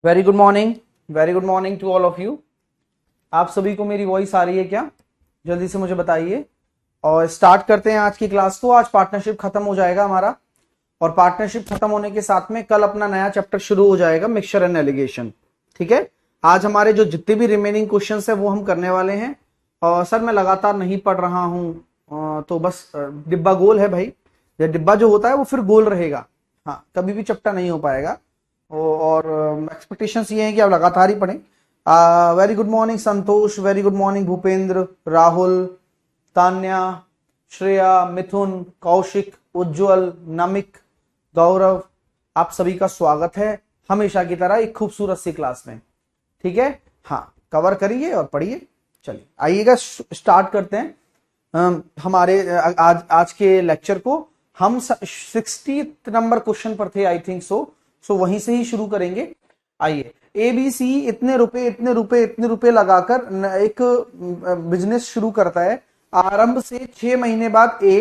Very good morning to all of you. आप सभी को मेरी वॉइस आ रही है क्या? जल्दी से मुझे बताइए और स्टार्ट करते हैं आज की क्लास को। आज पार्टनरशिप खत्म हो जाएगा हमारा, और पार्टनरशिप खत्म होने के साथ में कल अपना नया चैप्टर शुरू हो जाएगा, मिक्सचर एंड एलिगेशन। ठीक है, आज हमारे जो जितने भी रिमेनिंग क्वेश्चंस है वो हम करने वाले हैं। और सर मैं लगातार नहीं पढ़ रहा हूं, तो बस डिब्बा गोल है भाई, ये डिब्बा जो होता है वो फिर गोल रहेगा। हाँ, कभी भी चपटा नहीं हो पाएगा। और एक्सपेक्टेशंस ये हैं कि आप लगातार ही पढ़ें। Very good morning Santosh, very good morning Bhupendra, Rahul, Tanya, Shreya, Mithun, Kaushik, Ujjwal, Namik, Gaurav, आप सभी का स्वागत है हमेशा की तरह एक खूबसूरत सी क्लास में। ठीक है, हाँ, कवर करिए और पढ़िए। चलिए आइएगा, स्टार्ट करते हैं हमारे आज के लेक्चर को। हम 60 नंबर क्वेश्चन पर थे आई थिंक सो वहीं से ही शुरू करेंगे। आइए, ABC इतने रुपए लगाकर एक बिजनेस शुरू करता है। आरंभ से 6 महीने बाद A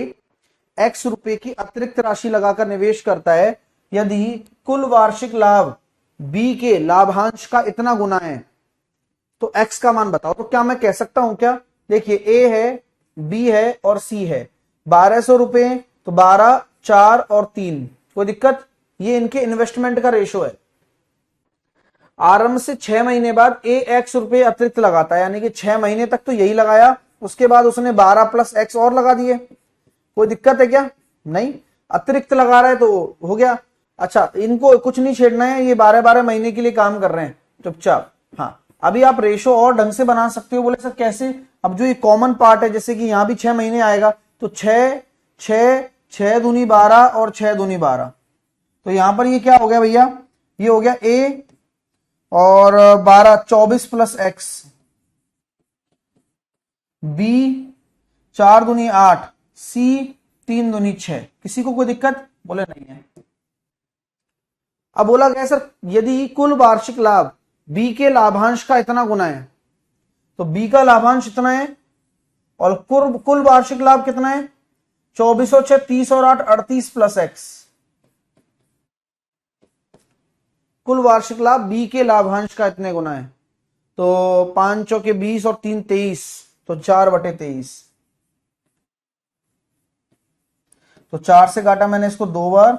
X रुपए की अतिरिक्त राशि लगाकर निवेश करता है। यदि कुल वार्षिक लाभ B के लाभांश का इतना गुना है तो X का मान बताओ। तो क्या मैं कह सकता हूं क्या? देखिए, A है, B है और C है। 1200 रुपए तो 12, 4 और 3, कोई दिक्कत? ये इनके इन्वेस्टमेंट का रेशो है। आरंभ से 6 महीने बाद A X रुपए अतिरिक्त लगाता है, यानी कि 6 महीने तक तो यही लगाया, उसके बाद उसने 12 प्लस X और लगा दिए। कोई दिक्कत है क्या? नहीं, अतिरिक्त लगा रहा है तो हो गया। अच्छा, इनको कुछ नहीं छेड़ना है, ये 12-12 महीने के लिए काम कर रहे हैं चुपचाप। हाँ, अभी आप रेशो और ढंग से बना सकते हो। बोले सर कैसे? अब जो ये कॉमन पार्ट है, जैसे कि यहां भी 6 महीने आएगा तो 6 6 6 दूनी 12 और 6 दूनी 12, तो यहां पर ये क्या हो गया भैया? ये हो गया A और 12 24 प्लस X, B 4 दूनी 8, C 3 दूनी 6। किसी को कोई दिक्कत? बोले नहीं है। अब बोला गया सर यदि कुल वार्षिक लाभ B के लाभांश का इतना गुना है, तो B का लाभांश इतना है और कुल वार्षिक लाभ कितना है? 24 और 6 30 और 8 38 प्लस X। कुल वार्षिक लाभ B के लाभांश का इतने गुना है, तो 5 चौके 20 और 3 23, तो 4/23। तो 4 से काटा मैंने इसको 2 बार,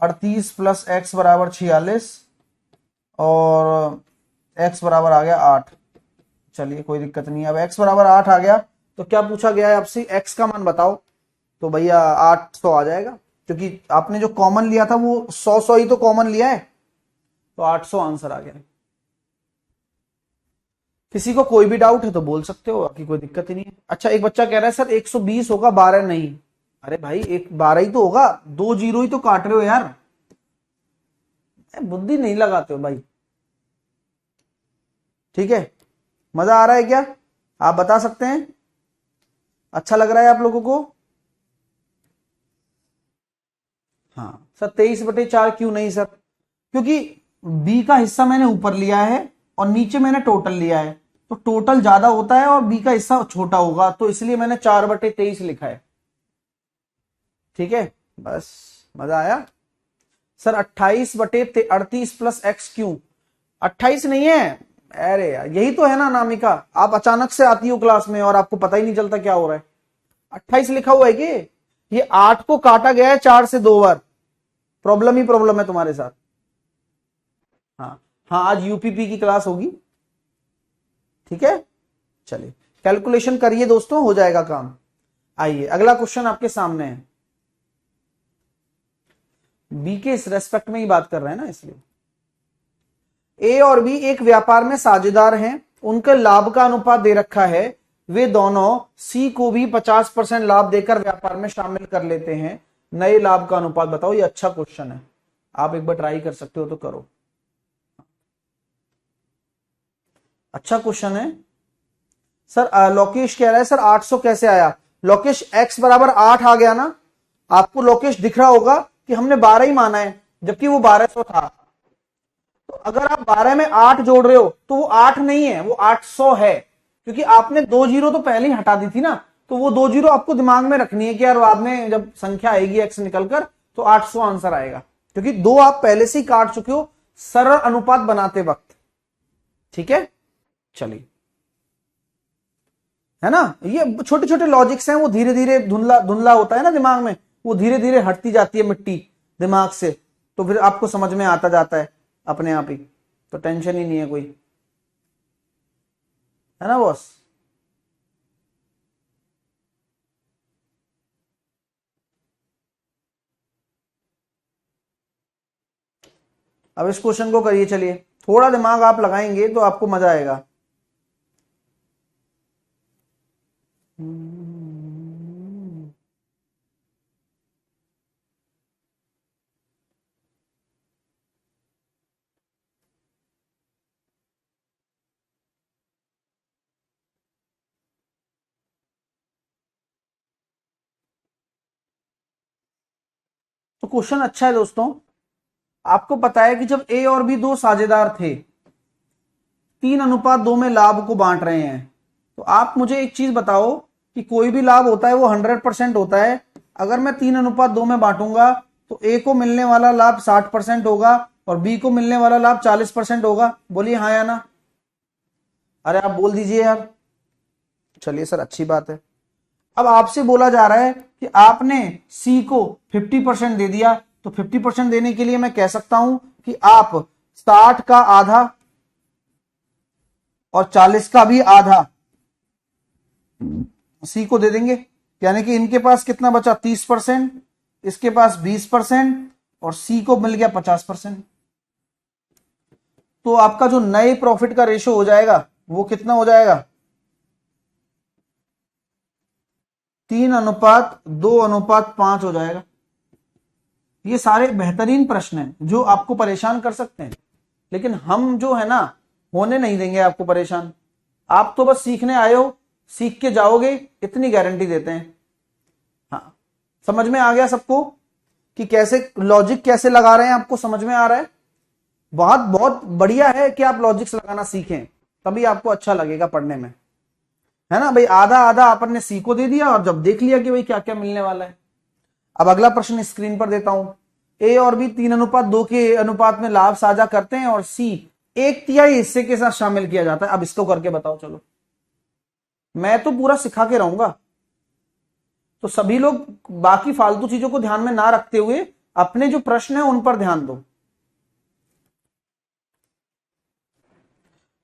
38 प्लस X बराबर 46 और X बराबर आ गया 8। चलिए कोई दिक्कत नहीं। अब X बराबर 8 आ गया तो क्या पूछा गया है आपसे? X का मान बताओ। तो भैया 800 आ जाएगा, क्योंकि आपने जो कॉमन लिया था वो 100 ही तो कॉमन लिया है, तो 800 आंसर आ गया। किसी को कोई भी डाउट है तो बोल सकते हो, बाकी कोई दिक्कत ही नहीं है। अच्छा, एक बच्चा कह रहा है सर 120 होगा 12 नहीं। अरे भाई, एक 12 ही तो होगा, 2 जीरो ही तो काट रहे हो यार, बुद्धि नहीं लगाते हो भाई। ठीक है, मजा आ रहा है क्या? आप बता सकते हैं, अच्छा लग रहा है आप लोगों को? हाँ सर, 23/4 क्यों नहीं सर? क्योंकि B का हिस्सा मैंने ऊपर लिया है और नीचे मैंने टोटल लिया है, तो टोटल ज्यादा होता है और B का हिस्सा छोटा होगा, तो इसलिए मैंने 4/23 लिखा है। ठीक है, बस मजा आया। सर 28/38 प्लस X क्यों? 28 नहीं है। अरे यार, यही तो है ना अनामिका, आप अचानक से आती हो क्लास में और आपको पता ही नहीं चलता क्या हो रहा है। 28 लिखा हुआ है कि ये 8 को काटा गया है 4 से 2 बार। प्रॉब्लम ही प्रॉब्लम है तुम्हारे साथ। हाँ हाँ, आज यूपीपी की क्लास होगी। ठीक है, चलिए कैलकुलेशन करिए दोस्तों, हो जाएगा काम। आइए, अगला क्वेश्चन आपके सामने है। बी के इस रेस्पेक्ट में ही बात कर रहे हैं ना, इसलिए। ए और बी एक व्यापार में साझेदार हैं, उनके लाभ का अनुपात दे रखा है। वे दोनों सी को भी 50% लाभ देकर व्यापार में शामिल कर लेते हैं। नए लाभ का अनुपात बताओ। ये अच्छा क्वेश्चन है, आप एक बार ट्राई कर सकते हो तो करो। अच्छा क्वेश्चन है सर। लोकेश कह रहा है सर 800 कैसे आया? लोकेश X बराबर 8 आ गया ना। आपको लोकेश दिख रहा होगा कि हमने 12 ही माना है, जबकि वो 1200 था। तो अगर आप 12 में 8 जोड़ रहे हो तो वो 8 नहीं है, वो 800 है, क्योंकि आपने 2 जीरो तो पहले ही हटा दी थी ना। तो वो 2 जीरो आपको दिमाग में रखनी है कि यार बाद में जब संख्या आएगी X निकलकर तो 800 आंसर आएगा, क्योंकि 2 आप पहले से ही काट चुके हो, सरल अनुपात बनाते वक्त। ठीक है, चलिए, है ना, ये छोटे छोटे लॉजिक्स हैं, वो धीरे धीरे धुंधला धुंधला होता है ना दिमाग में, वो धीरे धीरे हटती जाती है मिट्टी दिमाग से, तो फिर आपको समझ में आता जाता है अपने आप ही, तो टेंशन ही नहीं है कोई, है ना बॉस। अब इस क्वेश्चन को करिए, चलिए, थोड़ा दिमाग आप लगाएंगे तो आपको मजा आएगा। तो क्वेश्चन अच्छा है दोस्तों। आपको पता है कि जब ए और बी दो साझेदार थे, 3:2 में लाभ को बांट रहे हैं, तो आप मुझे एक चीज बताओ कि कोई भी लाभ होता है वो 100% होता है। अगर मैं 3:2 में बांटूंगा तो ए को मिलने वाला लाभ 60% होगा और बी को मिलने वाला लाभ 40% होगा। बोलिए हाँ या ना। अरे आप बोल दीजिए यार। चलिए सर, अच्छी बात है। अब आपसे बोला जा रहा है कि आपने सी को 50% दे दिया, तो 50% देने के लिए मैं कह सकता हूं कि आप 60 का आधा और 40 का भी आधा सी को दे देंगे, यानी कि इनके पास कितना बचा 30%, इसके पास 20% और सी को मिल गया 50%। तो आपका जो नए प्रॉफिट का रेशो हो जाएगा वो कितना हो जाएगा, 3:2:5 हो जाएगा। ये सारे बेहतरीन प्रश्न हैं जो आपको परेशान कर सकते हैं, लेकिन हम जो है ना होने नहीं देंगे आपको परेशान। आप तो बस सीखने आए हो, सीख के जाओगे, इतनी गारंटी देते हैं। हाँ, समझ में आ गया सबको कि कैसे लॉजिक कैसे लगा रहे हैं, आपको समझ में आ रहा है। बहुत बहुत बढ़िया है कि आप लॉजिक्स लगाना सीखें, तभी आपको अच्छा लगेगा पढ़ने में, है ना भाई। आधा आधा अपन ने सी को दे दिया और जब देख लिया कि भाई क्या क्या मिलने वाला है। अब अगला प्रश्न स्क्रीन पर देता हूं। ए और बी 3:2 के अनुपात में लाभ साझा करते हैं और सी 1/3 हिस्से के साथ शामिल किया जाता है। अब इसको करके बताओ। चलो, मैं तो पूरा सिखा के रहूंगा, तो सभी लोग बाकी फालतू चीजों को ध्यान में ना रखते हुए अपने जो प्रश्न है उन पर ध्यान दो।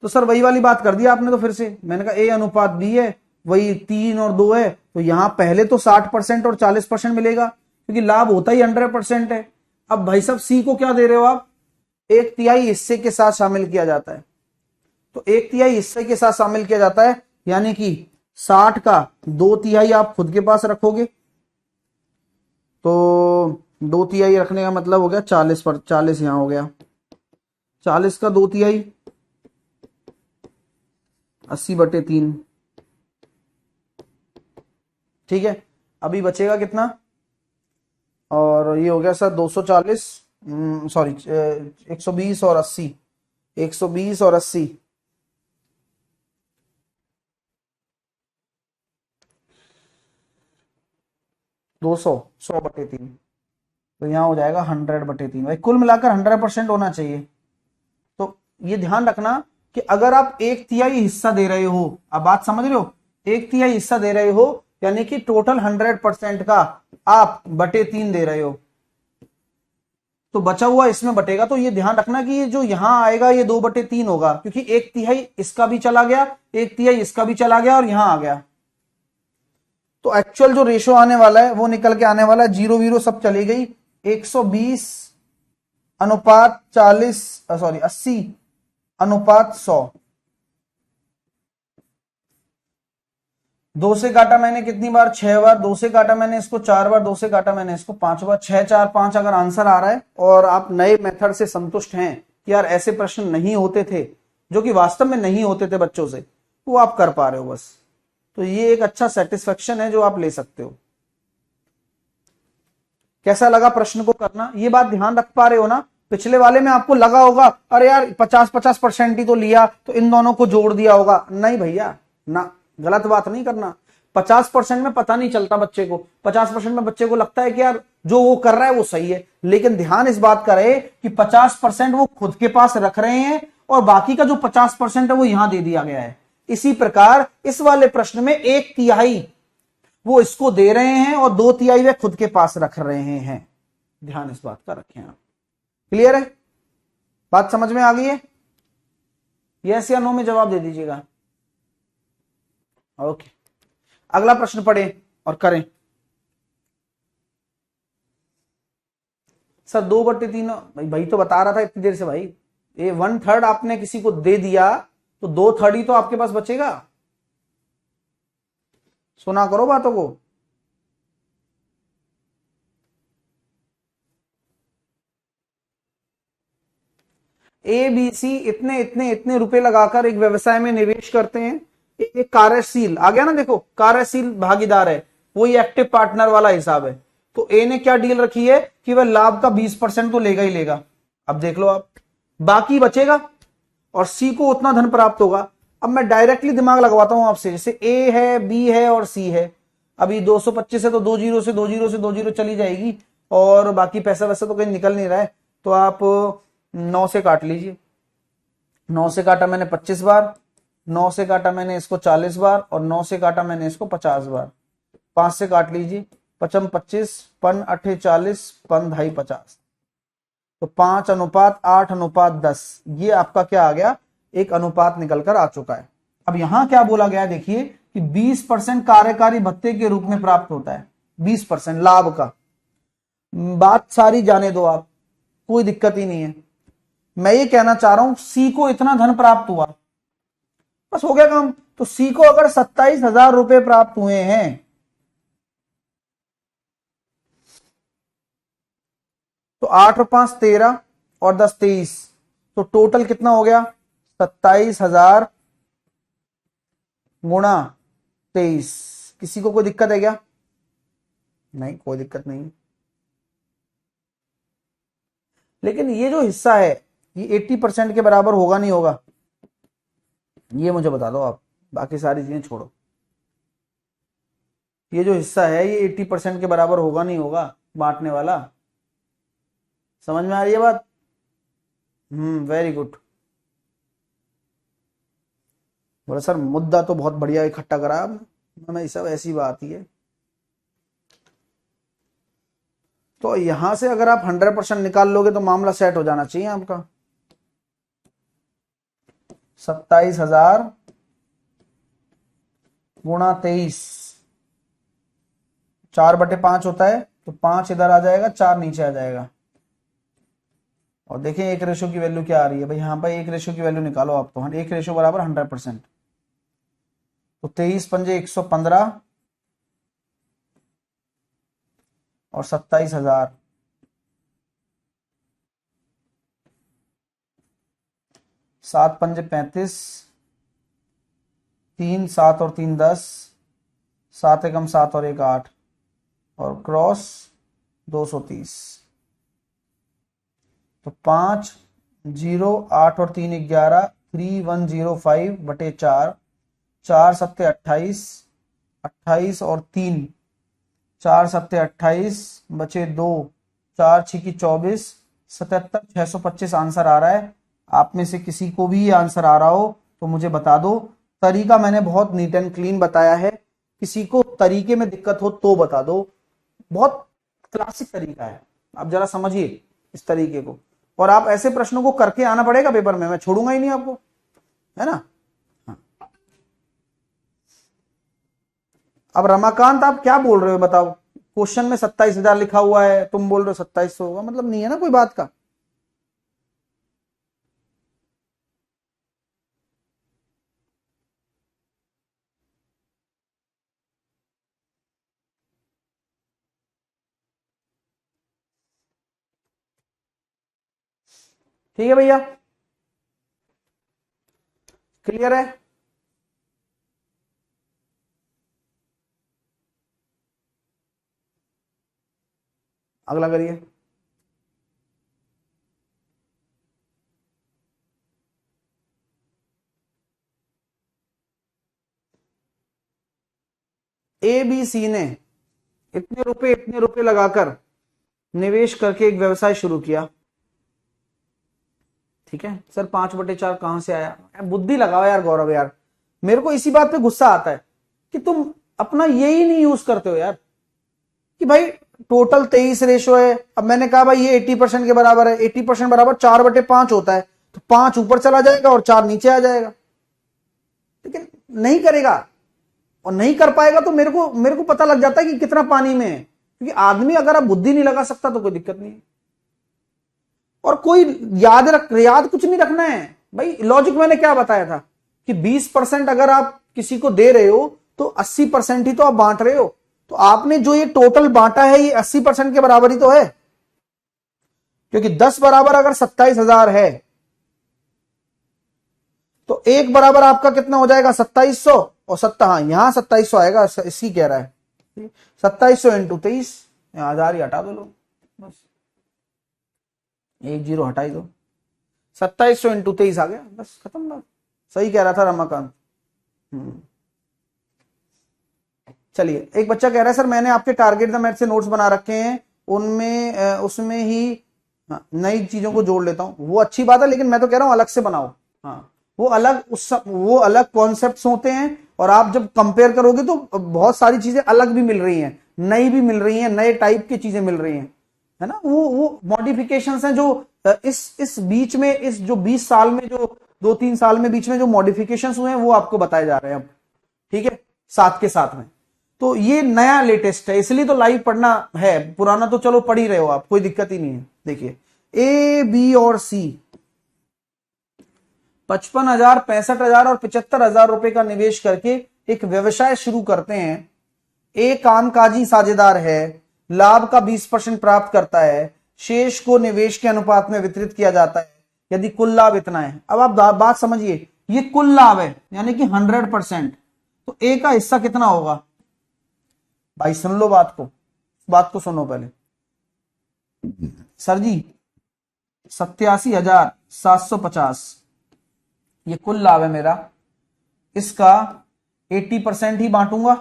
तो सर वही वाली बात कर दी आपने, तो फिर से मैंने कहा ए अनुपात बी है, वही 3 और 2 है, तो यहां पहले तो 60% और 40% मिलेगा क्योंकि लाभ होता ही 100% है। अब भाई साहब सी को क्या दे रहे हो आप, 1/3 हिस्से के साथ शामिल किया जाता है, तो 1/3 हिस्से के साथ शामिल किया जाता है, यानी कि 60 का 2/3 आप खुद के पास रखोगे, तो 2/3 रखने का मतलब हो गया 40 पर 40 यहां हो गया, 40 का 2/3 80/3। ठीक है, अभी बचेगा कितना, और ये हो गया सर 240, सॉरी 120 और 80, 120 और 80, 200, 100/3, तो यहां हो जाएगा 100/3। भाई कुल मिलाकर 100% होना चाहिए। तो ये ध्यान रखना कि अगर आप 1/3 हिस्सा दे रहे हो, अब बात समझ रहे हो, 1/3 हिस्सा दे रहे हो यानी कि टोटल 100% का आप 3/3 दे रहे हो, तो बचा हुआ इसमें बटेगा। तो ये ध्यान रखना कि ये जो यहां आएगा ये 2/3 होगा, क्योंकि 1/3 इसका भी चला गया, 1/3 इसका भी चला गया और यहां आ गया। तो एक्चुअल जो रेशो आने वाला है वो निकल के आने वाला है, 0 0 सब चली गई, 120:40, सॉरी 80:100। 2 से काटा मैंने कितनी बार, 6 बार। 2 से काटा मैंने इसको 4 बार, 2 से काटा मैंने इसको 5 बार। 6 4 5 अगर आंसर आ रहा है और आप नए मेथड से संतुष्ट हैं कि यार ऐसे प्रश्न नहीं होते थे, जो कि वास्तव में नहीं होते थे बच्चों से, वो आप कर पा रहे हो बस, तो ये एक अच्छा सेटिस्फेक्शन है जो आप ले सकते हो। कैसा लगा प्रश्न को करना, ये बात ध्यान रख पा रहे हो ना। पिछले वाले में आपको लगा होगा अरे यार 50-50% ही तो लिया, तो इन दोनों को जोड़ दिया होगा। नहीं भैया ना, गलत बात नहीं करना। 50% में पता नहीं चलता बच्चे को, 50% में बच्चे को लगता है कि यार जो वो कर रहा है वो सही है, लेकिन ध्यान इस बात का रहे कि 50% वो खुद के पास रख रहे हैं और बाकी का जो 50% है वो यहां दे दिया गया है। इसी प्रकार इस वाले प्रश्न में 1/3 वो इसको दे रहे हैं और 2/3 वे खुद के पास रख रहे हैं। ध्यान इस बात का रखें आप। क्लियर है? बात समझ में आ गई है? यस या नो में जवाब दे दीजिएगा। ओके, अगला प्रश्न पढ़ें और करें। सर 2/3 भाई तो बता रहा था इतनी देर से भाई, ये 1/3 आपने किसी को दे दिया तो 2/3 ही तो आपके पास बचेगा। सुना करो बातों को। ए बी सी इतने इतने इतने रुपए लगाकर एक व्यवसाय में निवेश करते हैं। एक कार्यशील आ गया ना, देखो कार्यशील भागीदार है, वही एक्टिव पार्टनर वाला हिसाब है। तो ए ने क्या डील रखी है कि वह लाभ का 20% तो लेगा ही लेगा। अब देख लो आप, बाकी बचेगा और सी को उतना धन प्राप्त होगा। अब मैं डायरेक्टली दिमाग लगवाता हूं आपसे, जैसे ए है, बी है और सी है। अभी 225 है तो 2 जीरो से 2 जीरो से 2 जीरो चली जाएगी और बाकी पैसा वैसा तो कहीं निकल नहीं रहा है, तो आप 9 से काट लीजिए। 9 से काटा मैंने 25 बार, 9 से काटा मैंने इसको 40 बार और 9 से काटा मैंने इसको 50 बार। 5 से काट लीजिए, 55 25 पन 8 40 पन 2.5 50, तो 5:8:10 ये आपका क्या आ गया, एक अनुपात निकलकर आ चुका है। अब यहां क्या बोला गया है देखिए कि 20% कार्यकारी भत्ते के रूप में प्राप्त होता है, 20% लाभ का। बात सारी जाने दो आप, कोई दिक्कत ही नहीं है। मैं ये कहना चाह रहा हूं सी को इतना धन प्राप्त हुआ, बस हो गया काम। तो सी को अगर 27,000 रुपए प्राप्त हुए हैं तो 8 और 5 13 और 10 23, तो टोटल कितना हो गया 27,000 गुणा 23। किसी को कोई दिक्कत है क्या? नहीं, कोई दिक्कत नहीं। लेकिन ये जो हिस्सा है ये 80% के बराबर होगा नहीं होगा, ये मुझे बता दो आप, बाकी सारी चीजें छोड़ो। ये जो हिस्सा है ये 80% के बराबर होगा नहीं होगा बांटने वाला? समझ में आ रही है बात? Very good. बोला सर मुद्दा तो बहुत बढ़िया इकट्ठा करा आपने, मैं सब ऐसी बात ही है। तो यहां से अगर आप 100% निकाल लोगे तो मामला सेट हो जाना चाहिए आपका। 27,000 गुणा 23, 4/5 होता है, तो 5 इधर आ जाएगा, 4 नीचे आ जाएगा। और देखें एक रेशो की वैल्यू क्या आ रही है भाई, यहां पर एक रेशो की वैल्यू निकालो आप, तो एक रेशो बराबर 100%। तो 23 पंजे 115 और 27,000, 7 पंजे 35, 3 7 और 3 10, 7 एकम 7 और 1 8 और क्रॉस 230। तो 5 0 8 और 3 11, 3105/4, 4 7 28, 28 और 3, 4 7 28 बचे 2, 4 6 24, 77,625 आंसर आ रहा है। आप में से किसी को भी ये आंसर आ रहा हो तो मुझे बता दो। तरीका मैंने बहुत नीट एंड क्लीन बताया है, किसी को तरीके में दिक्कत हो तो बता दो। बहुत क्लासिक तरीका है, आप जरा समझिए इस तरीके को, और आप ऐसे प्रश्नों को करके आना पड़ेगा पेपर में, मैं छोड़ूंगा ही नहीं आपको, है ना। हाँ। अब रमाकांत आप क्या बोल रहे हो बताओ, क्वेश्चन में 27,000 लिखा हुआ है, तुम बोल रहे हो 2700 होगा, मतलब नहीं है ना कोई बात का। ठीक है भैया, क्लियर है? अगला करिए। ए बी सी ने इतने रुपए लगाकर निवेश करके एक व्यवसाय शुरू किया, ठीक है सर 5/4 कहां से आया? बुद्धि लगाओ यार गौरव यार, मेरे को इसी बात पे गुस्सा आता है कि तुम अपना यही नहीं यूज करते हो यार, कि भाई टोटल 23 रेशो है। अब मैंने कहा भाई ये 80% के बराबर है, 80% बराबर 4/5 होता है, तो 5 ऊपर चला जाएगा और 4 नीचे आ जाएगा, लेकिन नहीं करेगा और नहीं कर पाएगा। तो मेरे को पता लग जाता है कि कितना पानी में है, क्योंकि आदमी अगर आप बुद्धि नहीं लगा सकता तो कोई दिक्कत नहीं है। और कोई याद कुछ नहीं रखना है भाई। लॉजिक मैंने क्या बताया था कि 20% अगर आप किसी को दे रहे हो तो 80% ही तो आप बांट रहे हो, तो आपने जो ये टोटल बांटा है ये 80% के बराबर ही तो है, क्योंकि 10 बराबर अगर 27,000 है तो 1 बराबर आपका कितना हो जाएगा 2700, और हाँ यहां 2700 आएगा, इसकी कह रहा है 2700 × 23, 1000 ही हटा दो लोग, बस 1 0 हटाई दो, 2700 × 23 आ गया, बस खत्म बात। सही कह रहा था रमाकांत। चलिए, एक बच्चा कह रहा है सर मैंने आपके टारगेट द मैथ से नोट्स बना रखे हैं, उनमें उसमें ही नई चीजों को जोड़ लेता हूं। वो अच्छी बात है, लेकिन मैं तो कह रहा हूं अलग से बनाओ। हाँ, वो अलग कॉन्सेप्ट्स होते हैं, और आप जब कंपेयर करोगे तो बहुत सारी चीजें अलग भी मिल रही हैं, नई भी मिल रही हैं, नए टाइप की चीजें मिल रही हैं, है ना। वो मॉडिफिकेशंस हैं जो इस बीच में, इस जो 20 साल में, जो 2-3 साल में बीच में जो मॉडिफिकेशंस हुए हैं वो आपको बताए जा रहे हैं अब, ठीक है, साथ के साथ में। तो ये नया लेटेस्ट है, इसलिए तो लाइव पढ़ना है, पुराना तो चलो पढ़ ही रहे हो आप, कोई दिक्कत ही नहीं है। देखिए ए बी और सी 55,000, 65,000 और 75,000 रुपए का निवेश करके एक व्यवसाय शुरू करते हैं। ए कामकाजी साझेदार है, लाभ का 20% प्राप्त करता है, शेष को निवेश के अनुपात में वितरित किया जाता है यदि कुल लाभ इतना है। अब आप बात समझिए, ये कुल लाभ है यानी कि 100%, तो ए का हिस्सा कितना होगा भाई? सुन लो बात को सुनो पहले। सर जी 87,750 ये कुल लाभ है मेरा, इसका 80% ही बांटूंगा,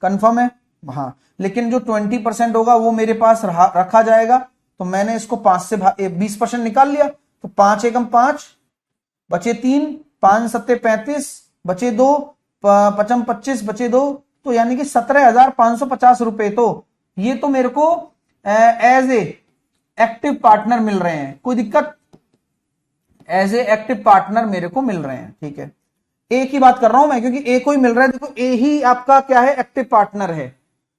कंफर्म है? हाँ, लेकिन जो 20% होगा वो मेरे पास रखा जाएगा, तो मैंने इसको 5 से 20% निकाल लिया, तो 5 एकम 5 बचे 3, 5 7 35 बचे 2, 5 25 बचे 2, तो यानी कि 17,550 रुपए। तो ये तो मेरे को एज ए एक्टिव पार्टनर मिल रहे हैं, कोई दिक्कत? एज ए एक्टिव पार्टनर मेरे को मिल रहे हैं, ठीक है। ए की बात कर रहा हूं मैं, क्योंकि ए को ही मिल रहा है। देखो ए ही आपका क्या है, एक्टिव पार्टनर है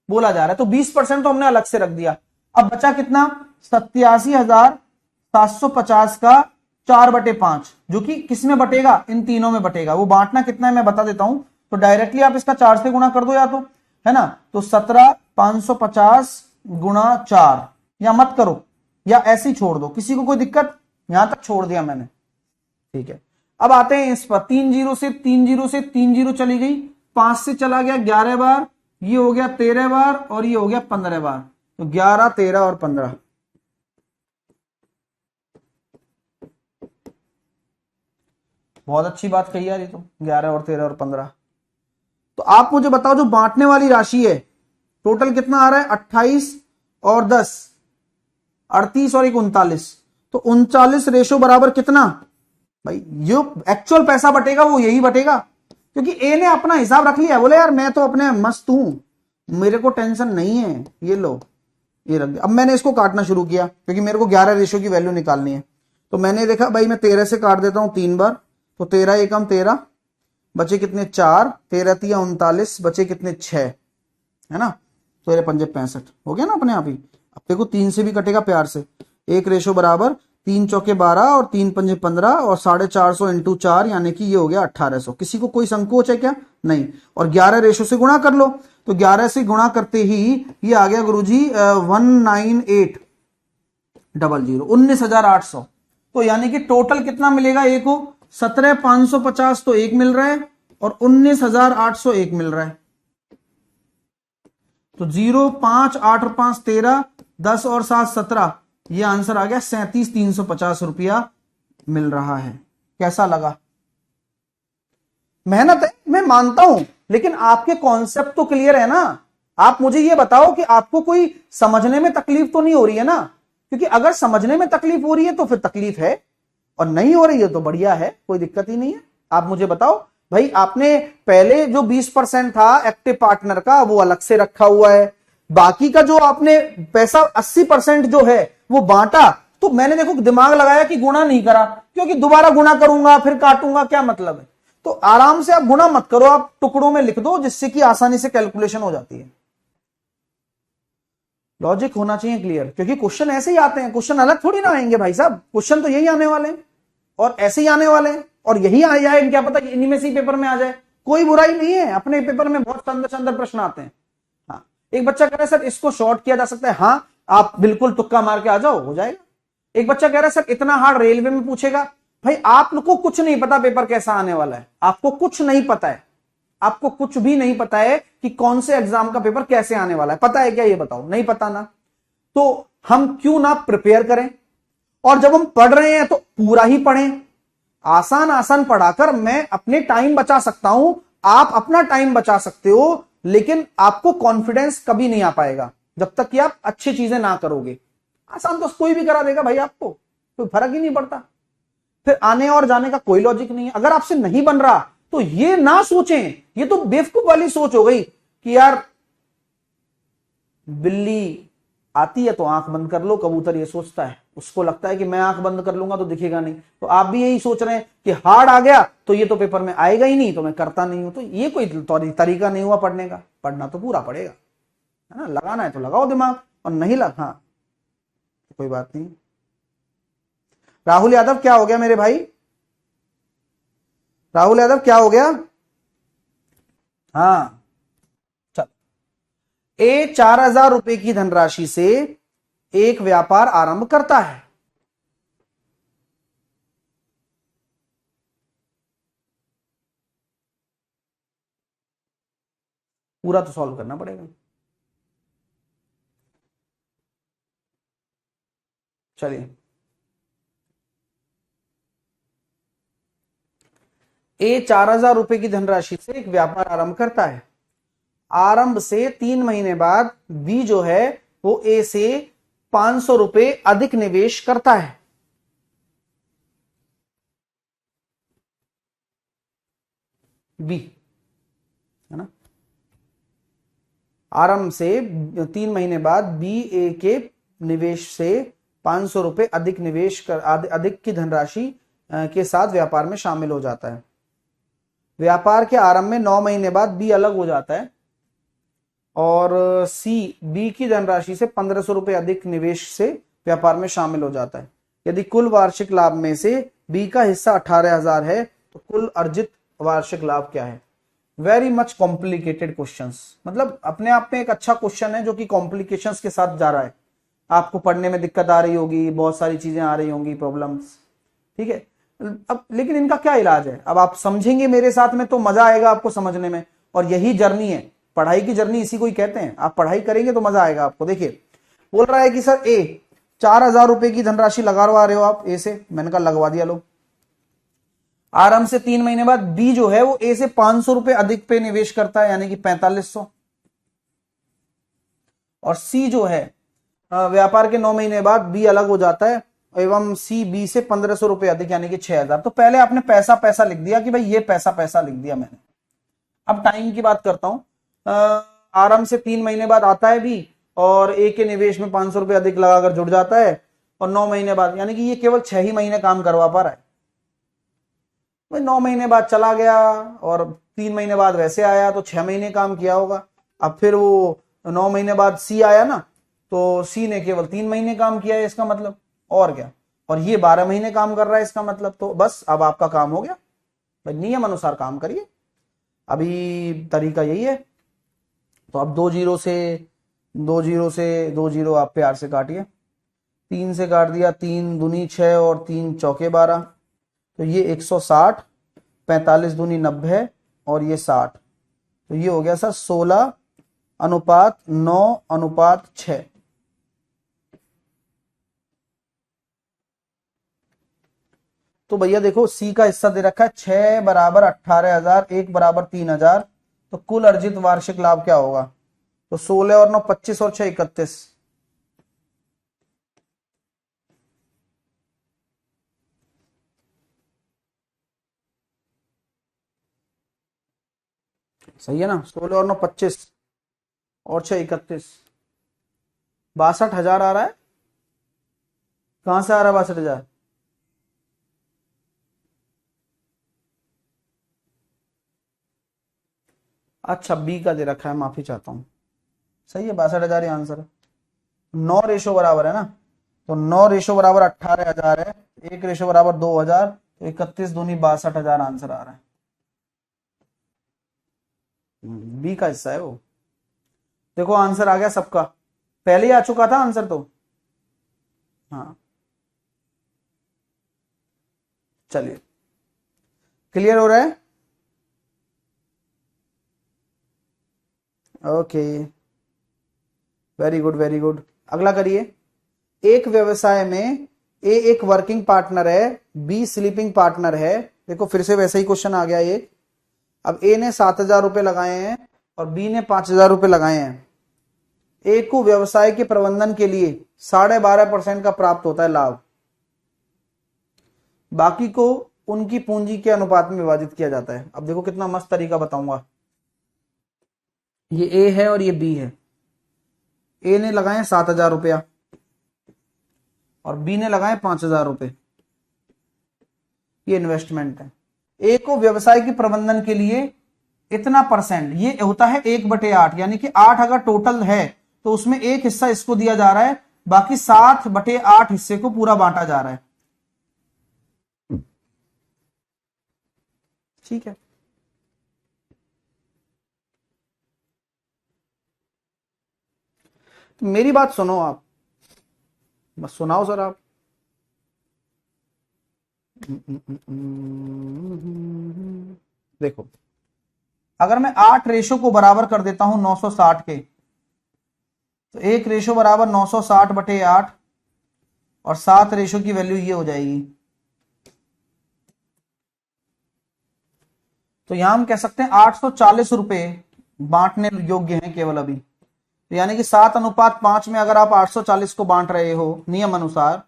बोला जा रहा है, तो 20% तो हमने अलग से रख दिया। अब बचा कितना? 87,750 का 4/5, जो कि किसमें बटेगा? इन तीनों में बटेगा। वो बांटना कितना है मैं बता देता हूं, तो डायरेक्टली आप इसका 4 से गुणा कर दो, या तो, है ना, तो 17,550 गुणा 4, या मत करो, या ऐसे ही छोड़ दो, किसी को कोई दिक्कत? यहां तक छोड़ दिया मैंने, ठीक है। अब आते हैं इस पर, 3 0 से 3 0 से 3 0 चली गई, 5 से चला गया 11 बार, ये हो गया 13 बार, और ये हो गया 15 बार, तो 11 13 और 15। बहुत अच्छी बात कही यार, ये तो 11 और 13 और 15। तो आप मुझे बताओ, जो बांटने वाली राशि है टोटल कितना आ रहा है? 28 और 10 38 और 39, तो 39 रेशो बराबर कितना भाई? जो एक्चुअल पैसा बटेगा वो यही बटेगा, क्योंकि ए ने अपना हिसाब रख लिया, बोले यार मैं तो अपने मस्त हूं, मेरे को टेंशन नहीं है, ये लो, ये रख दिया। अब मैंने इसको काटना शुरू किया, क्योंकि मेरे को 11 रेशो की वैल्यू निकालनी है, तो मैंने देखा भाई मैं 13 से काट देता हूं 3 बार, तो 13 एकम 13 बचे कितने? 4, 13 3 39 बचे कितने? 6, है ना, 13 5 65 हो गया ना अपने आप ही। अब देखो 3 से भी कटेगा प्यार से, 1 रेशो बराबर 3 चौके 12 और 3 पंजे 15 और 450 × 4, यानी कि ये हो गया 1800। किसी को कोई संकोच है क्या? नहीं। और 11 रेशो से गुणा कर लो, तो 11 से गुणा करते ही ये आ गया गुरुजी 19800, 19,800। तो यानी कि टोटल कितना मिलेगा ए को? 17,550 तो एक मिल रहा है, और 19,800 एक मिल रहा है, तो 0 5 8 और 5 13, 10 और 7 17, ये आंसर आ गया 37,350 रुपया मिल रहा है। कैसा लगा? मेहनत है, मैं मानता हूं, लेकिन आपके कॉन्सेप्ट तो क्लियर है ना आप मुझे ये बताओ कि आपको कोई समझने में तकलीफ तो नहीं हो रही है ना, क्योंकि अगर समझने में तकलीफ हो रही है तो फिर तकलीफ है, और नहीं हो रही है तो बढ़िया है, कोई दिक्कत ही नहीं है। आप मुझे बताओ भाई, आपने पहले जो 20% था एक्टिव पार्टनर का वो अलग से रखा हुआ है, बाकी का जो आपने पैसा 80% जो है वो बांटा, तो मैंने देखो दिमाग लगाया कि गुणा नहीं करा, क्योंकि दोबारा गुणा करूंगा फिर काटूंगा, क्या मतलब है। तो आराम से आप गुणा मत करो, आप टुकड़ों में लिख दो, जिससे कि आसानी से कैलकुलेशन हो जाती है। लॉजिक होना चाहिए क्लियर, क्योंकि क्वेश्चन ऐसे ही आते हैं, क्वेश्चन अलग थोड़ी ना आएंगे भाई साहब, क्वेश्चन तो यही आने वाले हैं और ऐसे ही आने वाले हैं, और यही आ जाए क्या पता इन्हीं में से पेपर में आ जाए, कोई बुराई नहीं है। अपने पेपर में बहुत सुंदर सुंदर प्रश्न आते हैं। हाँ, एक बच्चा कह रहा है सर इसको शॉर्ट किया जा सकता है, हाँ आप बिल्कुल तुक्का मार के आ जाओ, हो जाएगा। एक बच्चा कह रहा है सर इतना हार्ड रेलवे में पूछेगा, भाई आपको कुछ नहीं पता पेपर कैसा आने वाला है, आपको कुछ नहीं पता है, आपको कुछ भी नहीं पता है कि कौन से एग्जाम का पेपर कैसे आने वाला है, पता है क्या, ये बताओ, नहीं पता ना, तो हम क्यों ना प्रिपेयर करें, और जब हम पढ़ रहे हैं तो पूरा ही पढ़ें। आसान आसान पढ़ाकर मैं अपने टाइम बचा सकता हूं, आप अपना टाइम बचा सकते हो, लेकिन आपको कॉन्फिडेंस कभी नहीं आ पाएगा जब तक कि आप अच्छी चीजें ना करोगे। आसान तो कोई भी करा देगा भाई, आपको कोई फर्क ही नहीं पड़ता, फिर आने और जाने का कोई लॉजिक नहीं है। अगर आपसे नहीं बन रहा तो ये ना सोचें, ये तो बेवकूफ वाली सोच हो गई कि यार बिल्ली आती है तो आंख बंद कर लो, कबूतर ये सोचता है, उसको लगता है कि मैं आंख बंद कर लूंगा तो दिखेगा नहीं, तो आप भी यही सोच रहे हैं कि हार्ड आ गया तो ये तो पेपर में आएगा ही नहीं, तो मैं करता नहीं हूं। तो ये कोई तरीका नहीं हुआ पढ़ने का, पढ़ना तो पूरा पड़ेगा, है ना, लगाना है तो लगाओ दिमाग, और नहीं लगा हाँ तो कोई बात नहीं। राहुल यादव क्या हो गया मेरे भाई, राहुल यादव क्या हो गया, हाँ चल। ए 4,000 रुपए की धनराशि से एक व्यापार आरंभ करता है, पूरा तो सॉल्व करना पड़ेगा। चलिए, ए 4,000 रुपए की धनराशि से एक व्यापार आरंभ करता है, आरंभ से 3 महीने बाद बी जो है वो ए से 500 रुपए अधिक निवेश करता है। बी, है ना, आरंभ से 3 महीने बाद बी ए के निवेश से 500 रुपए अधिक निवेश कर अधिक की धनराशि के साथ व्यापार में शामिल हो जाता है। व्यापार के आरंभ में 9 महीने बाद बी अलग हो जाता है, और सी बी की धनराशि से 1,500 रुपए अधिक निवेश से व्यापार में शामिल हो जाता है। यदि कुल वार्षिक लाभ में से बी का हिस्सा 18,000 है तो कुल अर्जित वार्षिक लाभ क्या है। वेरी मच कॉम्प्लिकेटेड क्वेश्चंस, मतलब अपने आप में एक अच्छा क्वेश्चन है जो कि कॉम्प्लिकेशंस के साथ जा रहा है। आपको पढ़ने में दिक्कत आ रही होगी, बहुत सारी चीजें आ रही होंगी, प्रॉब्लम्स, ठीक है। अब लेकिन इनका क्या इलाज है, अब आप समझेंगे मेरे साथ में तो मजा आएगा आपको समझने में, और यही जर्नी है, पढ़ाई की जर्नी इसी को ही कहते हैं। आप पढ़ाई करेंगे तो मजा आएगा आपको। देखिए बोल रहा है कि सर ए 4,000 रुपए की धनराशि लगवा रहे हो आप ए से, मैंने कहा लगवा दिया लो। आरंभ से 3 महीने बाद बी जो है वो ए से 500 रुपए अधिक पे निवेश करता है, यानी कि 4500, और सी जो है व्यापार के 9 महीने बाद बी अलग हो जाता है एवं सी बी से 1,500 रुपए अधिक यानी कि 6,000। तो पहले आपने पैसा पैसा लिख दिया कि भाई ये पैसा पैसा लिख दिया मैंने। अब टाइम की बात करता हूं, आरंभ से 3 महीने बाद आता है बी और ए के निवेश में 500 रुपए अधिक लगाकर जुड़ जाता है, और 9 महीने बाद, यानी कि ये केवल 6 ही महीने काम करवा पा रहा है। 9 महीने बाद चला गया और 3 महीने बाद वैसे आया तो 6 महीने काम किया होगा। अब फिर वो 9 महीने बाद सी आया ना, तो सी ने केवल 3 महीने काम किया है इसका मतलब, और क्या, और ये 12 महीने काम कर रहा है इसका मतलब। तो बस अब आपका काम हो गया भाई, नियम अनुसार काम करिए। अभी तरीका यही है। तो अब 2 जीरो से 2 जीरो आप प्यार से काटिए, 3 से काट दिया, 3 दूनी 6 और 3 चौके 12, तो ये 160, 45 दूनी 90 और ये 60, तो ये हो गया सर 16:9:6। तो भैया देखो सी का हिस्सा दे रखा है 6 बराबर 18,000, 1 बराबर 3,000, तो कुल अर्जित वार्षिक लाभ क्या होगा। तो 16 और 9 25 और 6 31। सही है ना, 16 और 9 25 और 6 31। 62,000 आ रहा है। कहां से आ रहा है 62,000? अच्छा, बी का दे रखा है, माफी चाहता हूं। सही है, 62,000 ही आंसर है। 9 रेशो बराबर है ना, तो 9 रेशो बराबर 18,000 है, 1 रेशो बराबर 2,000, तो 31 दूनी 62,000 आंसर आ रहा है। बी का हिस्सा है वो। देखो आंसर आ गया सबका, पहले ही आ चुका था आंसर तो। हाँ, चलिए, क्लियर हो रहा है। Okay, very good very good. अगला करिए। एक व्यवसाय में ए एक वर्किंग पार्टनर है, बी स्लीपिंग पार्टनर है। देखो फिर से वैसा ही क्वेश्चन आ गया ये। अब ए ने 7,000 रुपए लगाए हैं और बी ने 5,000 रुपए लगाए हैं। ए को व्यवसाय के प्रबंधन के लिए 12.5% का प्राप्त होता है लाभ, बाकी को उनकी पूंजी के अनुपात में विभाजित किया जाता है। अब देखो कितना मस्त तरीका बताऊंगा। ये ए है और ये बी है। ए ने लगाए 7,000 रुपया और बी ने लगाए 5,000 रुपए। ये इन्वेस्टमेंट है। ए को व्यवसाय के प्रबंधन के लिए इतना परसेंट, ये होता है 1/8, यानी कि 8 अगर टोटल है तो उसमें एक हिस्सा इसको दिया जा रहा है, बाकी 7/8 हिस्से को पूरा बांटा जा रहा है। ठीक है, तो मेरी बात सुनो आप, बस सुनाओ सर आप। देखो, अगर मैं 8 रेशो को बराबर कर देता हूं 960 के, तो 1 रेशो बराबर 960/8 और 7 रेशो की वैल्यू ये हो जाएगी। तो यहां हम कह सकते हैं 840 रुपए बांटने योग्य हैं केवल अभी। तो यानी कि 7:5 में अगर आप 840 को बांट रहे हो नियम अनुसार,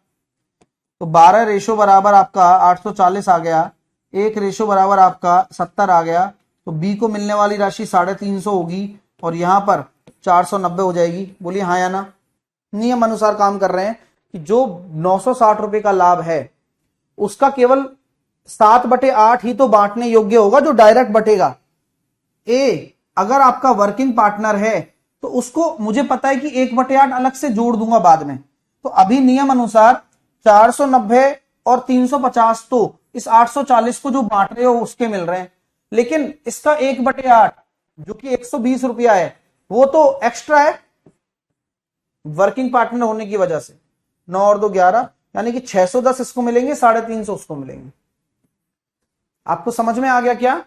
तो 12 रेशो बराबर आपका 840 आ गया, 1 रेशो बराबर आपका 70 आ गया। तो बी को मिलने वाली राशि 350 होगी और यहां पर 490 हो जाएगी। बोलिए हाँ या ना। नियम अनुसार काम कर रहे हैं कि जो 960 रुपए का लाभ है उसका केवल 7/8 ही तो बांटने योग्य होगा जो डायरेक्ट बटेगा। ए अगर आपका वर्किंग पार्टनर है तो उसको मुझे पता है कि 1/8 अलग से जोड़ दूंगा बाद में। तो अभी नियम अनुसार 490 और 350 तो इस 840 को जो बांट रहे हो उसके मिल रहे हैं, लेकिन इसका 1/8 जो कि 120 रुपया है वो तो एक्स्ट्रा है वर्किंग पार्टनर होने की वजह से। 9 और 2 11, यानी कि 610 इसको मिलेंगे, 350 उसको मिलेंगे। आपको समझ में आ गया क्या?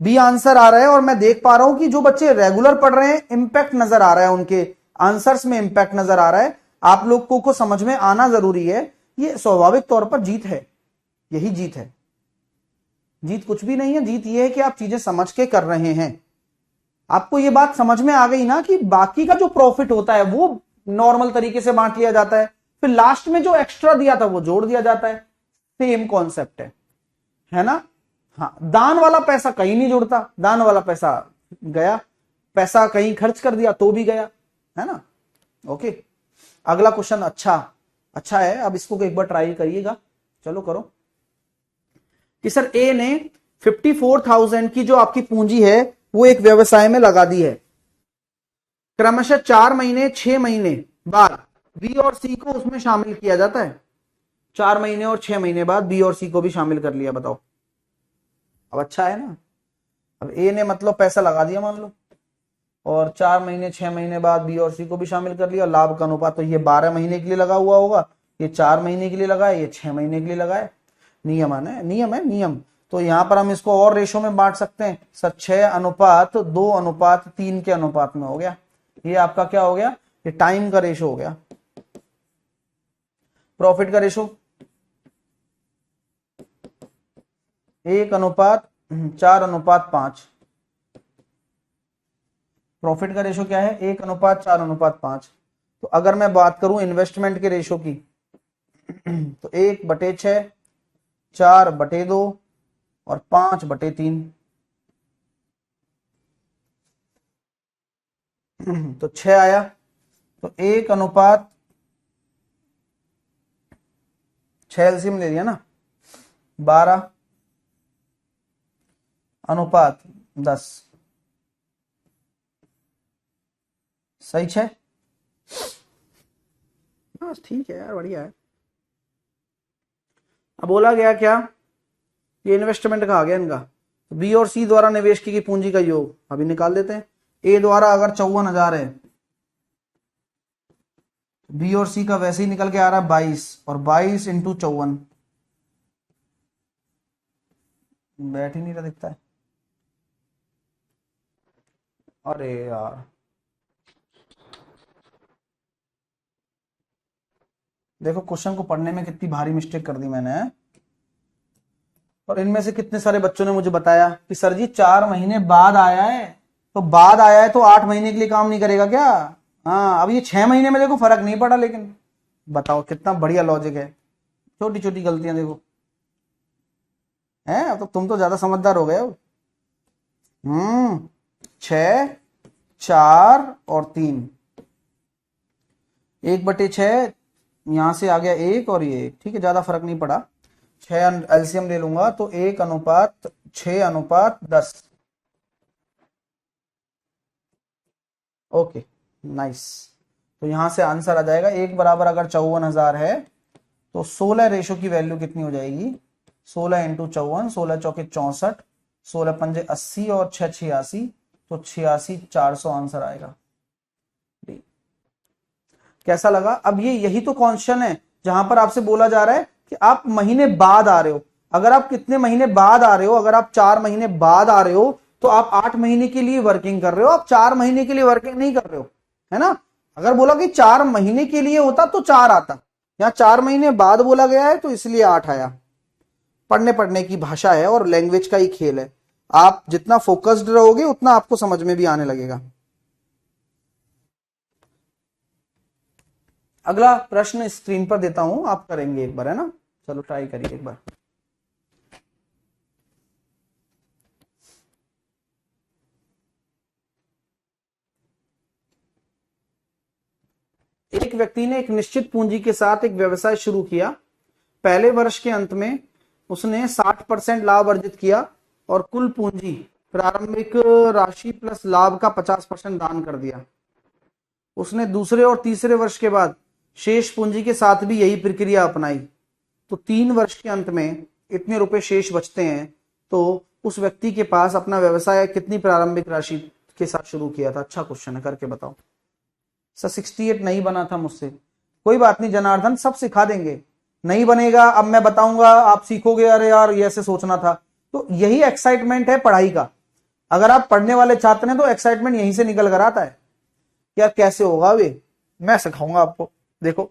बी आंसर आ रहा है और मैं देख पा रहा हूं कि जो बच्चे रेगुलर पढ़ रहे हैं इंपैक्ट नजर आ रहा है, उनके आंसर्स में इंपैक्ट नजर आ रहा है। आप लोगों को समझ में आना जरूरी है। ये स्वाभाविक तौर पर जीत है, यही जीत है। जीत कुछ भी नहीं है, जीत ये है कि आप चीजें समझ के कर रहे हैं। आपको ये बात समझ में आ गई ना कि बाकी का जो प्रॉफिट होता है वो नॉर्मल तरीके से बांट लिया जाता है, फिर लास्ट में जो एक्स्ट्रा दिया था वो जोड़ दिया जाता है। सेम कॉन्सेप्ट है ना। हाँ, दान वाला पैसा कहीं नहीं जुड़ता, दान वाला पैसा गया, पैसा कहीं खर्च कर दिया तो भी गया, है ना। ओके, अगला क्वेश्चन अच्छा अच्छा है, अब इसको एक बार ट्राई करिएगा। चलो करो कि सर ए ने 54,000 की जो आपकी पूंजी है वो एक व्यवसाय में लगा दी है। क्रमशः 4 महीने 6 महीने बाद बी और सी को उसमें शामिल किया जाता है। 4 महीने और 6 महीने बाद बी और सी को भी शामिल कर लिया। बताओ, अब अच्छा है ना। अब ए ने मतलब पैसा लगा दिया मान लो, और 4 महीने 6 महीने बाद बी और सी को भी शामिल कर लिया। लाभ का अनुपात तो ये 12 महीने के लिए लगा हुआ होगा, ये 4 महीने के लिए लगा है, ये 6 महीने के लिए लगा है। नियम है, नियम है नियम। तो यहां पर हम इसको और रेशो में बांट सकते हैं सर, 6:2:3 के अनुपात में हो गया। ये आपका क्या हो गया? ये टाइम का रेशो हो गया। प्रॉफिट का रेशो 1:4:5। प्रॉफिट का रेशो क्या है? 1:4:5। तो अगर मैं बात करूं इन्वेस्टमेंट के रेशो की तो 1/6, 4/2 और 5/3। तो 6 आया। तो 1:6 एलसीएम ले लिया ना, 12:10। सही 6। बस ठीक है यार, बढ़िया है। अब बोला गया क्या? ये इन्वेस्टमेंट का आ गया इनका। बी और सी द्वारा निवेश की गई पूंजी का योग अभी निकाल देते हैं। ए द्वारा अगर 54,000 है, बी और सी का वैसे ही निकल के आ रहा है 22, और 22 इंटू 54। बैठ ही नहीं रहा दिखता है। अरे यार, देखो क्वेश्चन को पढ़ने में कितनी भारी मिस्टेक कर दी मैंने। और इनमें से कितने सारे बच्चों ने मुझे बताया कि सर जी 4 महीने बाद आया है, तो बाद आया है तो 8 महीने के लिए काम नहीं करेगा क्या? हाँ, अब ये 6 महीने में देखो फर्क नहीं पड़ा, लेकिन बताओ कितना बढ़िया लॉजिक है। छोटी छोटी गलतियां देखो हैं, तो तुम तो ज्यादा समझदार हो गए अब। 6, 4 और 3, 1/6 यहां से आ गया 1 और ये 1, ठीक है, ज्यादा फर्क नहीं पड़ा। 6 एलसीएम ले लूंगा तो 1:6:10। Okay, nice. तो यहां से आंसर आ जाएगा 1 बराबर अगर 54,000 है तो 16 रेशो की वैल्यू कितनी हो जाएगी? 16 इंटू 54, 16 चौके 64, 16 पंजे 80 और 6 86, तो 86,400 आंसर आएगा। कैसा लगा? अब ये यही तो क्वेश्चन है जहां पर आपसे बोला जा रहा है कि आप महीने बाद आ रहे हो। अगर आप कितने महीने बाद आ रहे हो, अगर आप 4 महीने बाद आ रहे हो तो आप 8 महीने के लिए वर्किंग कर रहे हो, आप 4 महीने के लिए वर्किंग नहीं कर रहे हो, है ना। अगर बोला कि 4 महीने के लिए होता तो 4 आता, यहां 4 महीने बाद बोला गया है तो इसलिए 8 आया। पढ़ने पढ़ने की भाषा है और लैंग्वेज का ही खेल है। आप जितना फोकस्ड रहोगे उतना आपको समझ में भी आने लगेगा। अगला प्रश्न स्क्रीन पर देता हूं, आप करेंगे एक बार, है ना। चलो ट्राई करिए एक बार। एक व्यक्ति ने एक निश्चित पूंजी के साथ एक व्यवसाय शुरू किया। पहले वर्ष के अंत में उसने 60% लाभ अर्जित किया और कुल पूंजी प्रारंभिक राशि प्लस लाभ का 50% दान कर दिया। उसने दूसरे और तीसरे वर्ष के बाद शेष पूंजी के साथ भी यही प्रक्रिया अपनाई, तो 3 वर्ष के अंत में इतने रुपए शेष बचते हैं। तो उस व्यक्ति के पास अपना व्यवसाय कितनी प्रारंभिक राशि के साथ शुरू किया था? अच्छा क्वेश्चन है, करके बताओ। सर 68 नहीं बना था मुझसे। कोई बात नहीं जनार्दन, सब सिखा देंगे। नहीं बनेगा, अब मैं बताऊंगा, आप सीखोगे, अरे यार ये ऐसे सोचना था। तो यही एक्साइटमेंट है पढ़ाई का। अगर आप पढ़ने वाले छात्र हैं तो एक्साइटमेंट यहीं से निकल कर आता है। यार कैसे होगा वे, मैं सिखाऊंगा आपको, देखो।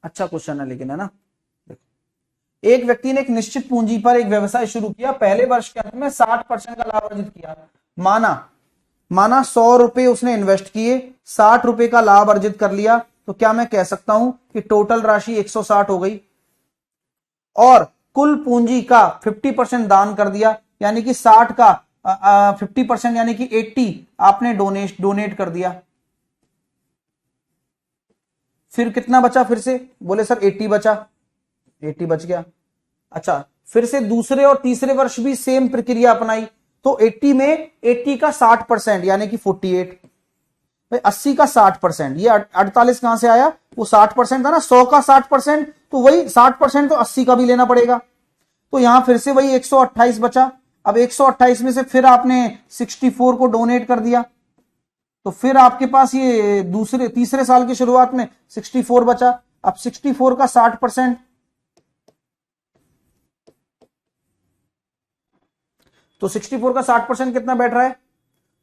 अच्छा क्वेश्चन है लेकिन, है ना। देखो, एक व्यक्ति ने एक निश्चित पूंजी पर एक व्यवसाय शुरू किया। पहले वर्ष के अंत में 60% का लाभ अर्जित किया। माना 100 रुपए उसने इन्वेस्ट किए, 60 रुपए का लाभ अर्जित कर लिया, तो क्या मैं कह सकता हूं कि टोटल राशि 160 हो गई। और कुल पूंजी का 50% दान कर दिया, यानी कि 60 का 50% यानी कि 80 आपने डोनेट कर दिया। फिर कितना बचा? फिर से बोले सर 80 बचा, 80 बच गया। अच्छा, फिर से दूसरे और तीसरे वर्ष भी सेम प्रक्रिया अपनाई, तो 80 में 80 का 60% यानी कि 48। भाई 80 का 60%, ये 48 कहां से आया? वो 60% था ना, 100 का 60%, तो वही 60% तो 80 का भी लेना पड़ेगा। तो यहां फिर से वही 128 बचा। अब 128 में से फिर आपने 64 को डोनेट कर दिया, तो फिर आपके पास ये दूसरे तीसरे साल की शुरुआत में 64 बचा। अब 64 का 60%, तो 64 का 60% कितना बैठ रहा है?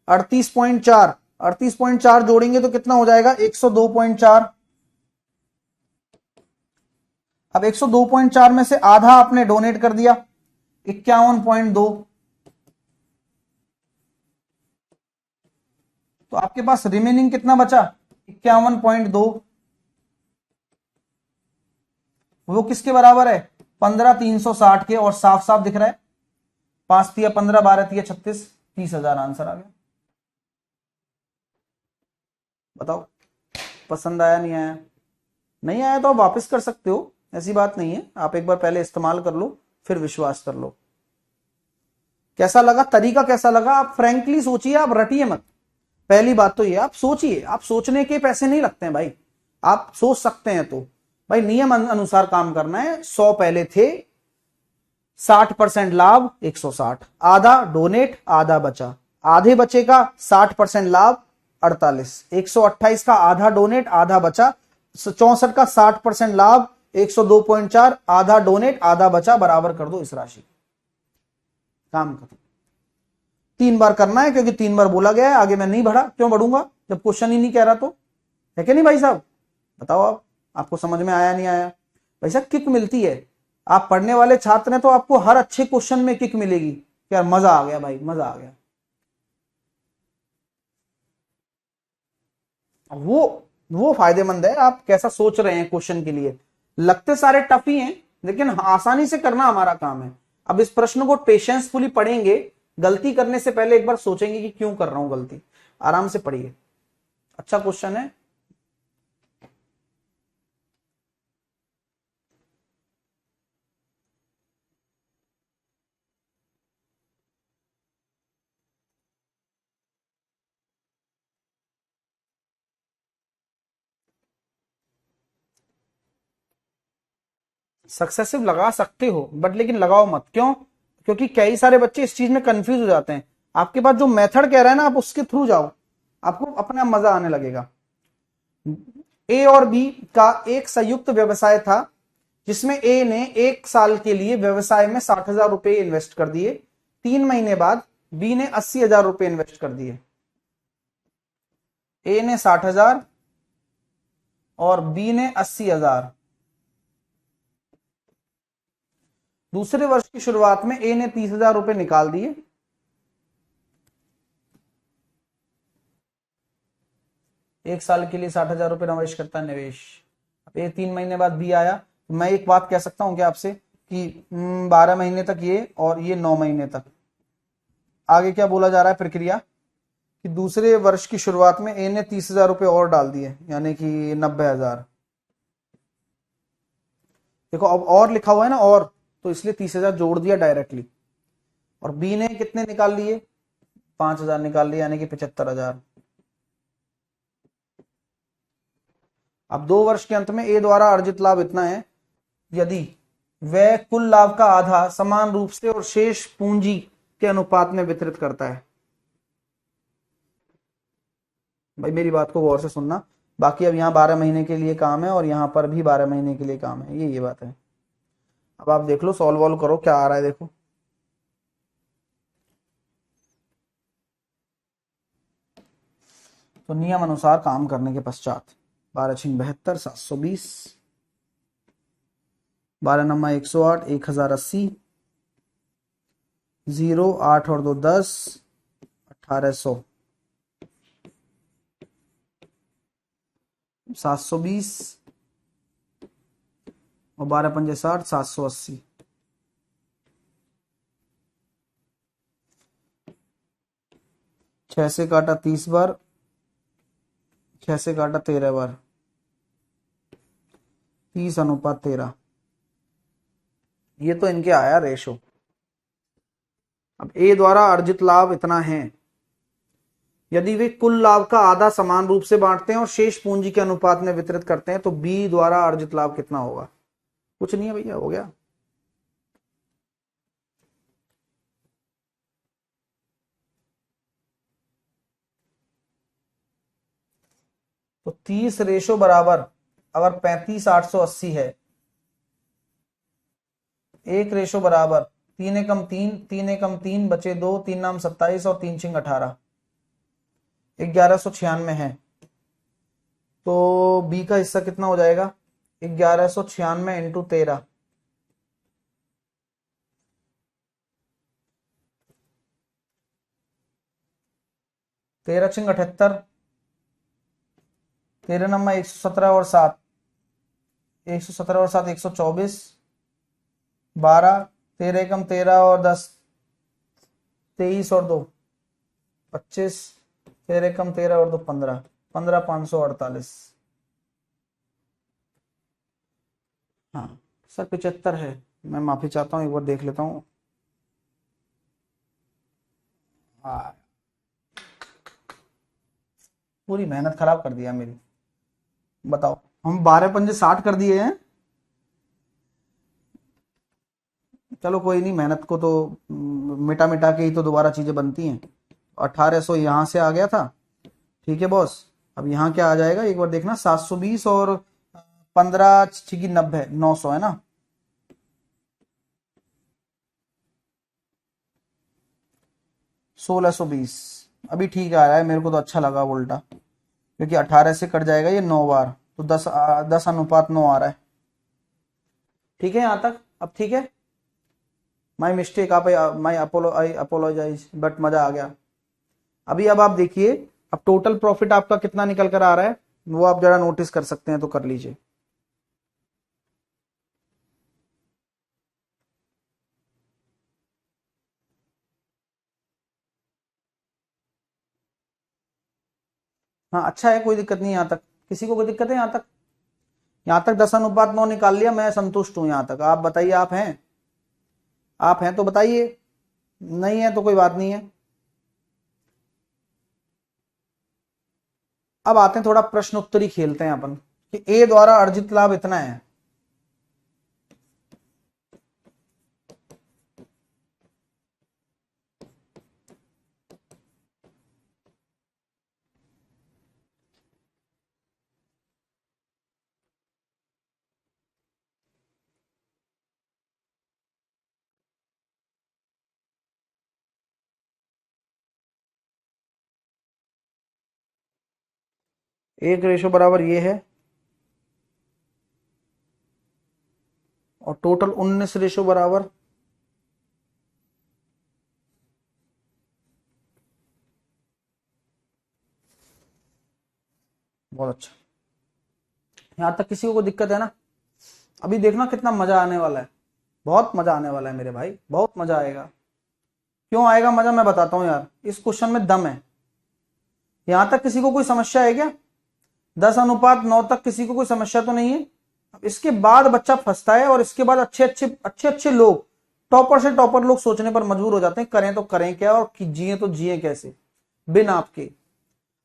38.4। 38.4 जोड़ेंगे तो कितना हो जाएगा? 102.4। अब 102.4 में से आधा आपने डोनेट कर दिया, 51.2। तो आपके पास रिमेनिंग कितना बचा, 51.2। वो किसके बराबर है, 15,360 के, और साफ साफ दिख रहा है 5 तिया 15, 12 तिया 36, 30,000 आंसर आ गया। बताओ पसंद आया नहीं आया? नहीं आया तो आप वापस कर सकते हो, ऐसी बात नहीं है, आप एक बार पहले इस्तेमाल कर लो फिर विश्वास कर लो। कैसा लगा तरीका, कैसा लगा? आप फ्रैंकली सोचिए, आप रटिए मत। पहली बात तो ये, आप सोचिए, आप सोचने के पैसे नहीं लगते हैं भाई, आप सोच सकते हैं तो भाई नियम अनुसार काम करना है। 100 पहले थे, 60% लाभ 160, आधा डोनेट आधा बचा, आधे बचे का 60% लाभ 48, 128 का आधा डोनेट आधा बचा, 64 का 60% लाभ 102.4, आधा डोनेट आधा बचा, बराबर कर दो इस राशि। काम खत्म। 3 बार करना है क्योंकि 3 बार बोला गया है, आगे मैं नहीं बढ़ा, क्यों बढ़ूंगा जब क्वेश्चन ही नहीं कह रहा? तो है कि नहीं भाई साहब? बताओ आप, आपको समझ में आया नहीं आया? भाई साहब किक मिलती है, आप पढ़ने वाले छात्र हैं तो आपको हर अच्छे क्वेश्चन में किक मिलेगी, यार मजा आ गया भाई, मजा आ गया। वो फायदेमंद है, आप कैसा सोच रहे हैं क्वेश्चन के लिए। लगते सारे टफ ही हैं, लेकिन आसानी से करना हमारा काम है। अब इस प्रश्न को पेशेंसफुली पढ़ेंगे, गलती करने से पहले एक बार सोचेंगे कि क्यों कर रहा हूं गलती। आराम से पढ़िए, अच्छा क्वेश्चन है। सक्सेसिव लगा सकते हो बट लेकिन लगाओ मत, क्यों? क्योंकि कई सारे बच्चे इस चीज में कंफ्यूज हो जाते हैं। आपके पास जो मेथड कह रहा है ना, आप उसके थ्रू जाओ, आपको अपना मजा आने लगेगा। ए और बी का एक संयुक्त व्यवसाय था, जिसमें ए ने 1 साल के लिए व्यवसाय में 60,000 रुपए इन्वेस्ट कर दिए। 3 महीने बाद बी ने 80,000 रुपए इन्वेस्ट कर दिए। ए ने 60,000 और बी ने 80,000। दूसरे वर्ष की शुरुआत में ए ने 30,000 रुपए निकाल दिए। एक साल के लिए 60,000 रुपए निवेश करता है निवेश। अब ये 3 महीने बाद बी आया, तो मैं एक बात कह सकता हूं क्या आपसे कि 12 महीने तक ये और ये 9 महीने तक। आगे क्या बोला जा रहा है प्रक्रिया, कि दूसरे वर्ष की शुरुआत में ए ने 30,000 रुपए और डाल दिए, यानी कि 90,000। देखो अब और लिखा हुआ है ना, और तो इसलिए 30,000 जोड़ दिया डायरेक्टली। और बी ने कितने निकाल लिए, 5,000 निकाल लिए, यानी कि 75,000। अब 2 वर्ष के अंत में ए द्वारा अर्जित लाभ इतना है, यदि वह कुल लाभ का आधा समान रूप से और शेष पूंजी के अनुपात में वितरित करता है। भाई मेरी बात को गौर से सुनना, बाकी अब यहाँ 12 महीने के लिए काम है और यहाँ पर भी 12 महीने के लिए काम है, ये बात है। अब आप देख लो, सॉल्व वॉल्व करो क्या आ रहा है, देखो। तो नियम अनुसार काम करने के पश्चात 12×6 = 72, 720, 12×9 = 108, 1,080, 0, 8 और 2 10, 1,800, 720 और 12×5 = 60, 780। 6 से काटा 30 बार, 6 से काटा 13 बार, 30:13। ये तो इनके आया रेशो। अब ए द्वारा अर्जित लाभ इतना है, यदि वे कुल लाभ का आधा समान रूप से बांटते हैं और शेष पूंजी के अनुपात में वितरित करते हैं, तो बी द्वारा अर्जित लाभ कितना होगा? कुछ नहीं है भैया, हो गया। तो 30 रेशो बराबर, अगर 35,880 है, 1 रेशो बराबर 3 एकम 3, 3 एकम 3 बचे 2, 3 नाम 27 और 3 छिंग 18, 1196 है। तो बी का हिस्सा कितना हो जाएगा, 1196 इंटू 13, 13 छिंग 78, 13 नंबर 117 और 7, 117 और 7 124, 12, 13 एकम 13 और 10 23 और 2 25, 13 एकम 13 और 2 15, 15 548। हाँ सर 75 है, मैं माफी चाहता हूँ, एक बार देख लेता हूँ। हाँ पूरी मेहनत खराब कर दिया मेरी, बताओ हम 12 पंजे 60 कर दिए हैं। चलो कोई नहीं, मेहनत को तो मिटा मिटा के ही तो दोबारा चीजें बनती हैं। 1800 यहां से आ गया था, ठीक है बॉस। अब यहाँ क्या आ जाएगा एक बार देखना, 720 और 15 छिकी 90, 900 है ना। सोलह सौ बीस अभी ठीक आ रहा है, मेरे को तो अच्छा लगा उल्टा, क्योंकि 18 से कट जाएगा ये 9 बार, तो 10 अनुपात 9 आ रहा है। ठीक है यहां तक, अब ठीक है। माई मिस्टेक, आप आई अपोलोजाइज, बट मजा आ गया। अभी अब आप देखिए, अब टोटल प्रॉफिट आपका कितना निकल कर आ रहा है, वो आप जरा नोटिस कर सकते हैं तो कर लीजिए। हाँ अच्छा है, कोई दिक्कत नहीं यहां तक, किसी को कोई दिक्कत है यहां तक? यहां तक 10 अनुपात 9 निकाल लिया, मैं संतुष्ट हूं यहां तक। आप बताइए, आप हैं? आप हैं तो बताइए, नहीं है तो कोई बात नहीं है। अब आते हैं थोड़ा प्रश्न उत्तरी खेलते हैं अपन, कि ए द्वारा अर्जित लाभ इतना है। एक रेशो बराबर ये है, और टोटल 19 रेशो बराबर बहुत अच्छा। यहां तक किसी को कोई दिक्कत है ना? अभी देखना कितना मजा आने वाला है, बहुत मजा आने वाला है मेरे भाई, बहुत मजा आएगा। क्यों आएगा मजा, मैं बताता हूं यार, इस क्वेश्चन में दम है। यहां तक किसी को कोई समस्या है क्या? 10 अनुपात 9 तक किसी को कोई समस्या तो नहीं है? अब इसके बाद बच्चा फंसता है, और इसके बाद अच्छे अच्छे लोग, टॉपर से टॉपर लोग सोचने पर मजबूर हो जाते हैं, करें तो करें क्या, और जिए तो जिए कैसे बिन आपके।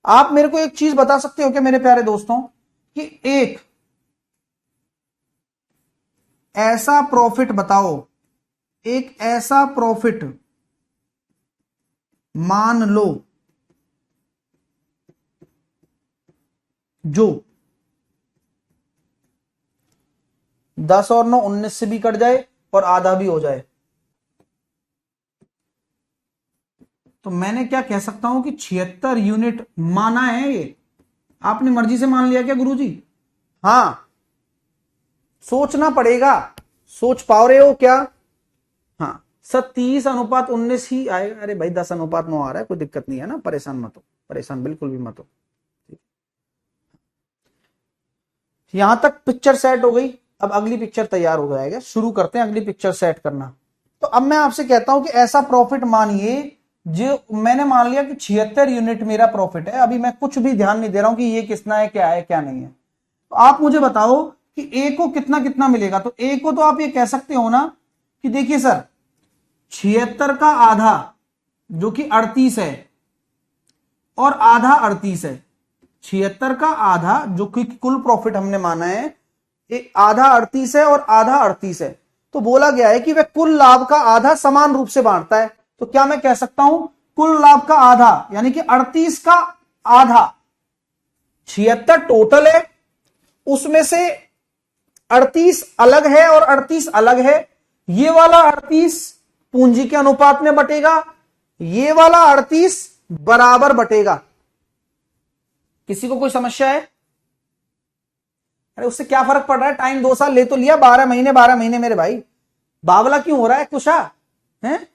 आप मेरे को एक चीज बता सकते हो क्या मेरे प्यारे दोस्तों, कि एक ऐसा प्रॉफिट बताओ, एक ऐसा प्रॉफिट मान लो जो 10 और 9 19 से भी कट जाए और आधा भी हो जाए। तो मैंने क्या कह सकता हूं कि 76 यूनिट माना है ये। आपने मर्जी से मान लिया क्या गुरुजी? हाँ सोचना पड़ेगा, सोच पाओ रहे हो क्या? हाँ सर 30 अनुपात 19 ही आएगा। अरे भाई 10 अनुपात 9 आ रहा है, कोई दिक्कत नहीं है ना, परेशान मत हो, परेशान बिल्कुल भी मत हो। यहां तक पिक्चर सेट हो गई, अब अगली पिक्चर तैयार हो जाएगा, शुरू करते हैं अगली पिक्चर सेट करना। तो अब मैं आपसे कहता हूं कि ऐसा प्रॉफिट मानिए, जो मैंने मान लिया कि 76 यूनिट मेरा प्रॉफिट है, अभी मैं कुछ भी ध्यान नहीं दे रहा हूं कि ये कितना है क्या नहीं है। तो आप मुझे बताओ कि ए को कितना कितना मिलेगा। तो ए को तो आप ये कह सकते हो ना कि देखिए सर 76 का आधा जो कि 38 है, और आधा 38 है। 76 का आधा जो कि कुल प्रॉफिट हमने माना है, एक आधा 38 है और आधा 38 है। तो बोला गया है कि वह कुल लाभ का आधा समान रूप से बांटता है। तो क्या मैं कह सकता हूं कुल लाभ का आधा, यानी कि 38 का आधा, 76 टोटल है, उसमें से 38 अलग है और 38 अलग है। ये वाला 38 पूंजी के अनुपात में बटेगा, ये वाला 38 बराबर बटेगा। किसी को कोई समस्या है? अरे उससे क्या फर्क पड़ रहा है, टाइम 2 साल ले तो लिया, 12 महीने 12 महीने मेरे भाई, बावला क्यों हो रहा है कुशा है?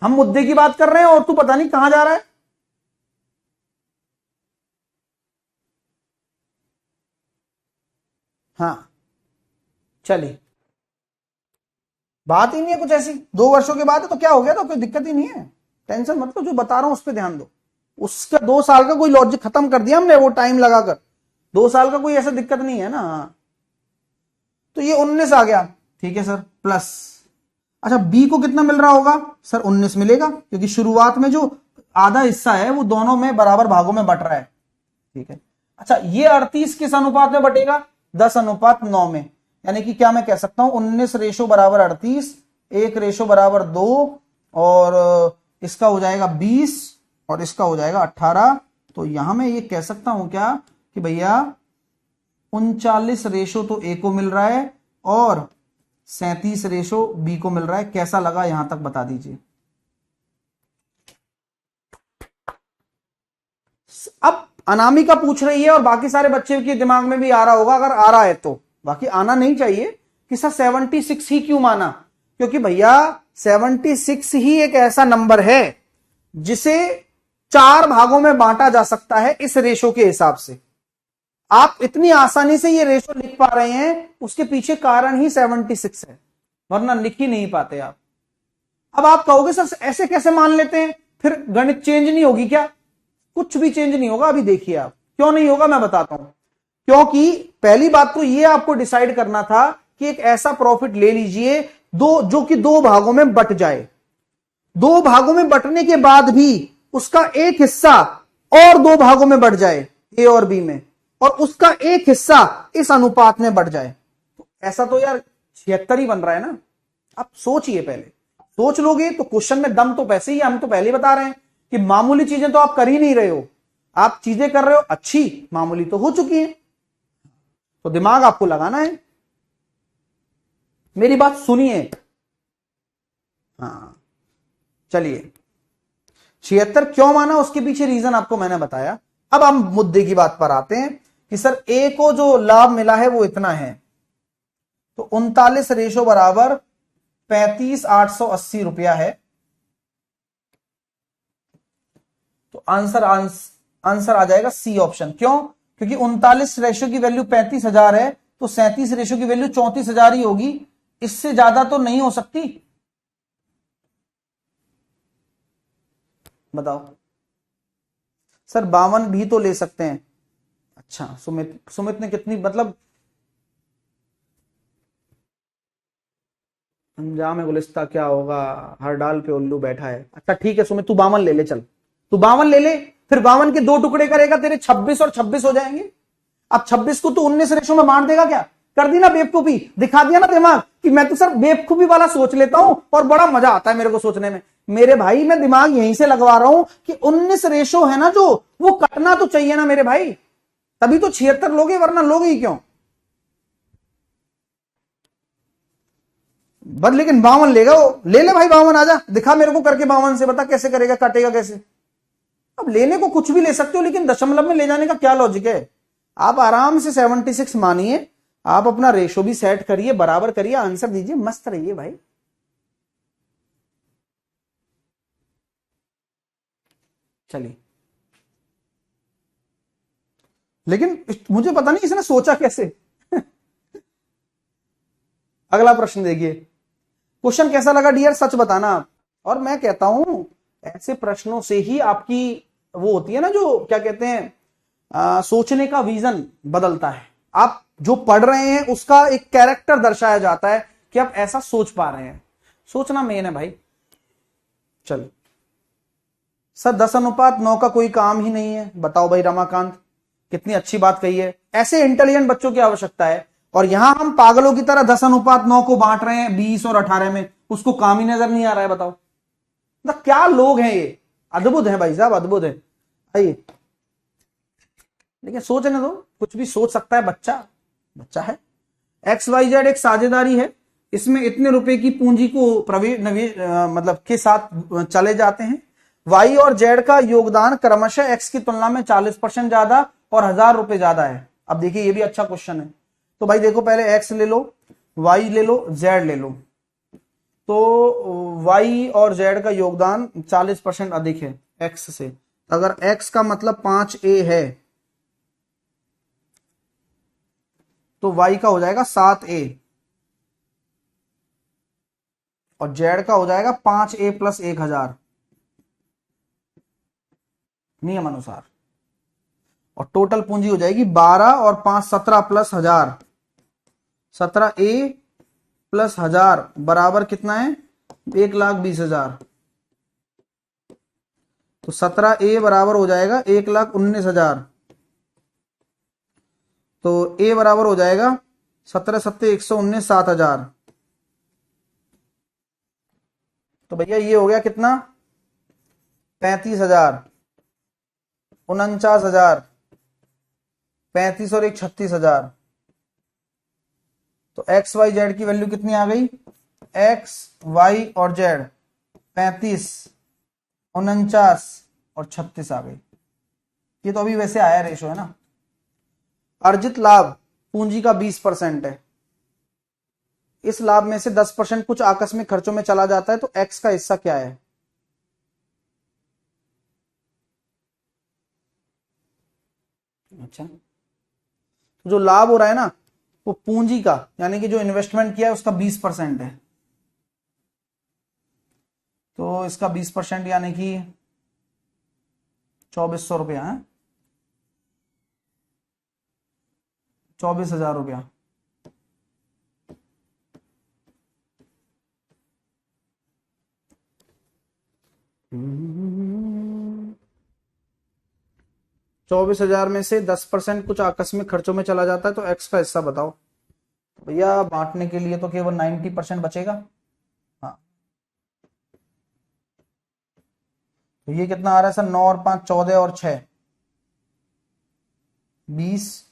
हम मुद्दे की बात कर रहे हैं और तू पता नहीं कहां जा रहा है। हाँ चलिए, बात ही नहीं है कुछ ऐसी, 2 वर्षों के बाद है तो क्या हो गया, तो कोई दिक्कत ही नहीं है, टेंशन मत लो, जो बता रहा हूं उस पर ध्यान दो। उसका 2 साल का कोई लॉजिक खत्म कर दिया हमने वो टाइम लगाकर, 2 साल का कोई ऐसा दिक्कत नहीं है ना। तो ये 19 आ गया, ठीक है सर, प्लस, अच्छा बी को कितना मिल रहा होगा सर, 19 मिलेगा, क्योंकि शुरुआत में जो आधा हिस्सा है वो दोनों में बराबर भागों में बट रहा है, ठीक है। अच्छा ये 38 किस अनुपात में बटेगा, 10:9 में, यानी कि क्या मैं कह सकता हूं 19 रेशो बराबर 38, 1 रेशो बराबर 2, और इसका हो जाएगा 20 और इसका हो जाएगा 18। तो यहां मैं ये कह सकता हूं क्या कि भैया 39 रेशो तो ए को मिल रहा है और 37 रेशो बी को मिल रहा है। कैसा लगा यहां तक बता दीजिए। अब अनामिका पूछ रही है और बाकी सारे बच्चे के दिमाग में भी आ रहा होगा, अगर आ रहा है तो, बाकी आना नहीं चाहिए कि सर 76 ही क्यों माना, क्योंकि भैया 76 ही एक ऐसा नंबर है जिसे 4 भागों में बांटा जा सकता है इस रेशो के हिसाब से। आप इतनी आसानी से ये रेशो लिख पा रहे हैं, उसके पीछे कारण ही 76 है, वरना लिख ही नहीं पाते आप। अब आप कहोगे सर ऐसे कैसे मान लेते हैं, फिर गणित चेंज नहीं होगी क्या? कुछ भी चेंज नहीं होगा। अभी देखिए आप क्यों नहीं होगा, मैं बताता हूं। क्योंकि पहली बात तो ये आपको डिसाइड करना था कि एक ऐसा प्रॉफिट ले लीजिए जो कि 2 भागों में बट जाए। 2 भागों में बटने के बाद भी उसका एक हिस्सा और 2 भागों में बट जाए, ए और बी में, और उसका एक हिस्सा इस अनुपात में बट जाए। तो ऐसा तो यार 76 ही बन रहा है ना। आप सोचिए, पहले सोच लोगे तो क्वेश्चन में दम तो पैसे ही, हम तो पहले बता रहे हैं कि मामूली चीजें तो आप कर ही नहीं रहे हो, आप चीजें कर रहे हो अच्छी, मामूली तो हो चुकी हैं। तो दिमाग आपको लगाना है, मेरी बात सुनिए। हाँ चलिए, 76 क्यों माना उसके पीछे रीजन आपको मैंने बताया। अब हम मुद्दे की बात पर आते हैं कि सर ए को जो लाभ मिला है वो इतना है, तो 39 रेशो बराबर 35,880 रुपया है। तो आंसर आ जाएगा सी ऑप्शन। क्यों? क्योंकि 39 रेशो की वैल्यू 35,000 है, तो 37 रेशो की वैल्यू 34,000 ही होगी, इससे ज्यादा तो नहीं हो सकती। बताओ सर 52 भी तो ले सकते हैं। अच्छा सुमित ने कितनी, मतलब अंजाम गुलिस्ता क्या होगा, हर डाल पे उल्लू बैठा है। अच्छा ठीक है सुमित, तू 52 ले ले, चल तू 52 ले ले, फिर 52 के 2 टुकड़े करेगा, तेरे 26 और 26 हो जाएंगे। अब 26 को तू 19 रेशो में बांट देगा क्या? कर दी ना बेवकूफी, दिखा दिया ना दिमाग कि मैं तो सर बेवकूफी वाला सोच लेता हूं और बड़ा मजा आता है मेरे को सोचने में। मेरे भाई मैं दिमाग यहीं से लगवा रहा हूं कि 19 रेशो है ना जो, वो कटना तो चाहिए ना मेरे भाई, तभी तो 76 लोगे, वरना लोगे ही क्यों? बस लेकिन 52 लेगा वो, ले ले भाई 52, आजा दिखा मेरे को करके 52 से, बता कैसे करेगा, काटेगा कैसे। अब लेने को कुछ भी ले सकते हो, लेकिन दशमलव में ले जाने का क्या लॉजिक है? आप आराम से 76 मानिए, आप अपना रेशो भी सेट करिए, बराबर करिए, आंसर दीजिए, मस्त रहिए भाई। चलिए, लेकिन मुझे पता नहीं इसने सोचा कैसे। अगला प्रश्न देखिए, क्वेश्चन कैसा लगा डियर, सच बताना आप। और मैं कहता हूं ऐसे प्रश्नों से ही आपकी वो होती है ना, जो क्या कहते हैं, सोचने का विजन बदलता है। आप जो पढ़ रहे हैं उसका एक कैरेक्टर दर्शाया जाता है कि आप ऐसा सोच पा रहे हैं। सोचना मेन है भाई। चलो सर 10:9 का कोई काम ही नहीं है, बताओ भाई रमाकांत, कितनी अच्छी बात कही है। ऐसे इंटेलिजेंट बच्चों की आवश्यकता है, और यहां हम पागलों की तरह 10:9 को बांट रहे हैं 20 और 18 में, उसको काम ही नजर नहीं आ रहा है। बताओ मतलब क्या लोग हैं ये, अद्भुत है भाई साहब, अद्भुत है। आइए, लेकिन सोचने दो, कुछ भी सोच सकता है बच्चा, बच्चा है। XYZ एक साझेदारी है, इसमें इतने रुपए की पूंजी को प्रवेश मतलब के साथ चले जाते हैं। Y और Z का योगदान क्रमशः X की तुलना में 40% ज्यादा और 1,000 रुपए ज्यादा है। अब देखिए ये भी अच्छा क्वेश्चन है। तो भाई देखो, पहले X ले लो, Y ले लो, Z ले लो। तो Y और Z का योगदान 40% अधिक है X से। अगर X का मतलब 5A है तो y का हो जाएगा 7a और z का हो जाएगा 5a प्लस 1000 नियम अनुसार। और टोटल पूंजी हो जाएगी 12 और 5 17 प्लस 1000, 17a प्लस 1000 बराबर कितना है 1,20,000। तो 17a बराबर हो जाएगा 1,19,000। तो a बराबर हो जाएगा 17 सत्ते 119 7,000। तो भैया ये हो गया कितना 35,000, 49,000, 35 और 1 36,000। तो एक्स वाई जेड की वैल्यू कितनी आ गई एक्स वाई और जेड 35, 49 और 36 आ गई। ये तो अभी वैसे आया रेशो है ना। अर्जित लाभ पूंजी का 20% है। इस लाभ में से 10% कुछ आकस्मिक खर्चों में चला जाता है, तो एक्स का हिस्सा क्या है। अच्छा, तो जो लाभ हो रहा है ना वो पूंजी का यानी कि जो इन्वेस्टमेंट किया है उसका 20% है। तो इसका 20% यानी कि 2,400 रुपया है, 24,000 रुपया। चौबीस हजार में से 10% कुछ आकस्मिक खर्चों में चला जाता है, तो एक्स का हिस्सा बताओ। भैया बांटने के लिए तो केवल 90% बचेगा। हाँ, तो ये कितना आ रहा है सर 9 और 5 14 और 6 20,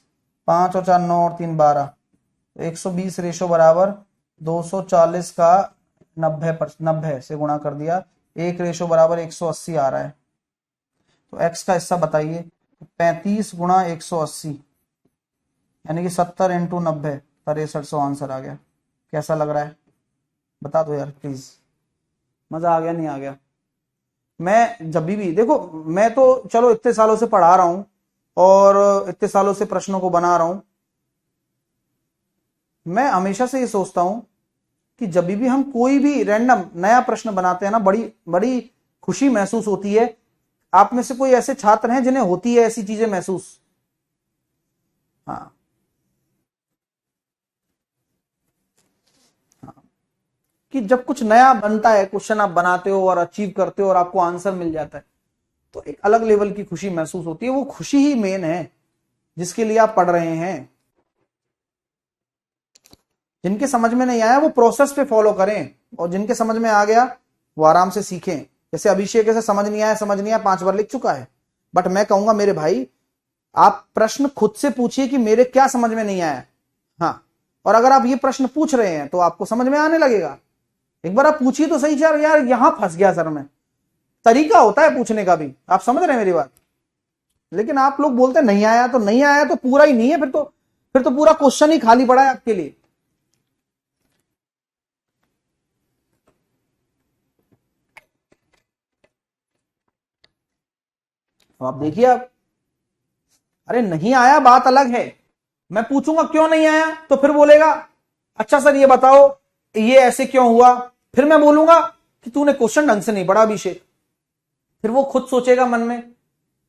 5 और 4 9 और 3 12, 120 रेशो बराबर 240 का 90 से गुणा कर दिया, 1 रेशो बराबर 180 आ रहा है। तो एक्स का हिस्सा बताइए। 35 गुणा 180 यानी कि 70 इंटू 90, 6300 आंसर आ गया। कैसा लग रहा है बता दो यार प्लीज। मजा आ गया नहीं आ गया। मैं जब भी देखो, मैं तो चलो इतने सालों से पढ़ा रहा हूं और इतने सालों से प्रश्नों को बना रहा हूं। मैं हमेशा से ये सोचता हूं कि जब भी हम कोई भी रैंडम नया प्रश्न बनाते हैं ना, बड़ी बड़ी खुशी महसूस होती है। आप में से कोई ऐसे छात्र हैं जिन्हें होती है ऐसी चीजें महसूस। हाँ हाँ, कि जब कुछ नया बनता है, क्वेश्चन आप बनाते हो और अचीव करते हो और आपको आंसर मिल जाता है, तो एक अलग लेवल की खुशी महसूस होती है। वो खुशी ही मेन है जिसके लिए आप पढ़ रहे हैं। जिनके समझ में नहीं आया वो प्रोसेस पे फॉलो करें, और जिनके समझ में आ गया वो आराम से सीखें। जैसे अभिषेक से समझ नहीं आया 5 बार लिख चुका है। बट मैं कहूंगा मेरे भाई, आप प्रश्न खुद से पूछिए कि मेरे क्या समझ में नहीं आया। हाँ, और अगर आप ये प्रश्न पूछ रहे हैं तो आपको समझ में आने लगेगा। एक बार आप पूछिए तो सही, यार यार यहां फंस गया सर मैं। तरीका होता है पूछने का भी, आप समझ रहे हैं मेरी बात। लेकिन आप लोग बोलते नहीं आया तो नहीं आया, तो पूरा ही नहीं है, फिर तो पूरा क्वेश्चन ही खाली पड़ा है आपके लिए। तो आप देखिए आप, अरे नहीं आया बात अलग है। मैं पूछूंगा क्यों नहीं आया, तो फिर बोलेगा अच्छा सर ये बताओ ये ऐसे क्यों हुआ। फिर मैं बोलूंगा कि तूने क्वेश्चन ढंग से नहीं पढ़ा अभिषेक। फिर वो खुद सोचेगा मन में,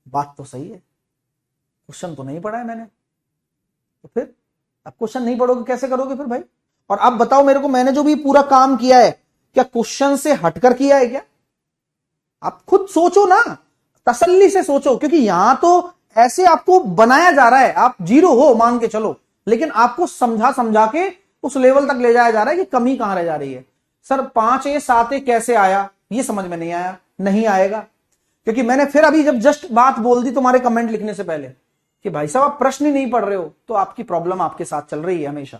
बात तो सही है, क्वेश्चन तो नहीं पढ़ा है मैंने। तो फिर आप क्वेश्चन नहीं पढ़ोगे कैसे करोगे फिर भाई। और आप बताओ मेरे को, मैंने जो भी पूरा काम किया है क्या क्वेश्चन से हटकर किया है क्या। आप खुद सोचो ना, तसल्ली से सोचो, क्योंकि यहां तो ऐसे आपको बनाया जा रहा है, आप जीरो हो मान के चलो, लेकिन आपको समझा समझा के उस लेवल तक ले जाया जा रहा है कि कमी कहां रह जा रही है। सर 5A 7A कैसे आया, ये समझ में नहीं आया, नहीं आएगा। क्योंकि मैंने फिर अभी जब जस्ट बात बोल दी तुम्हारे कमेंट लिखने से पहले कि भाई साहब आप प्रश्न ही नहीं पढ़ रहे हो, तो आपकी प्रॉब्लम आपके साथ चल रही है हमेशा।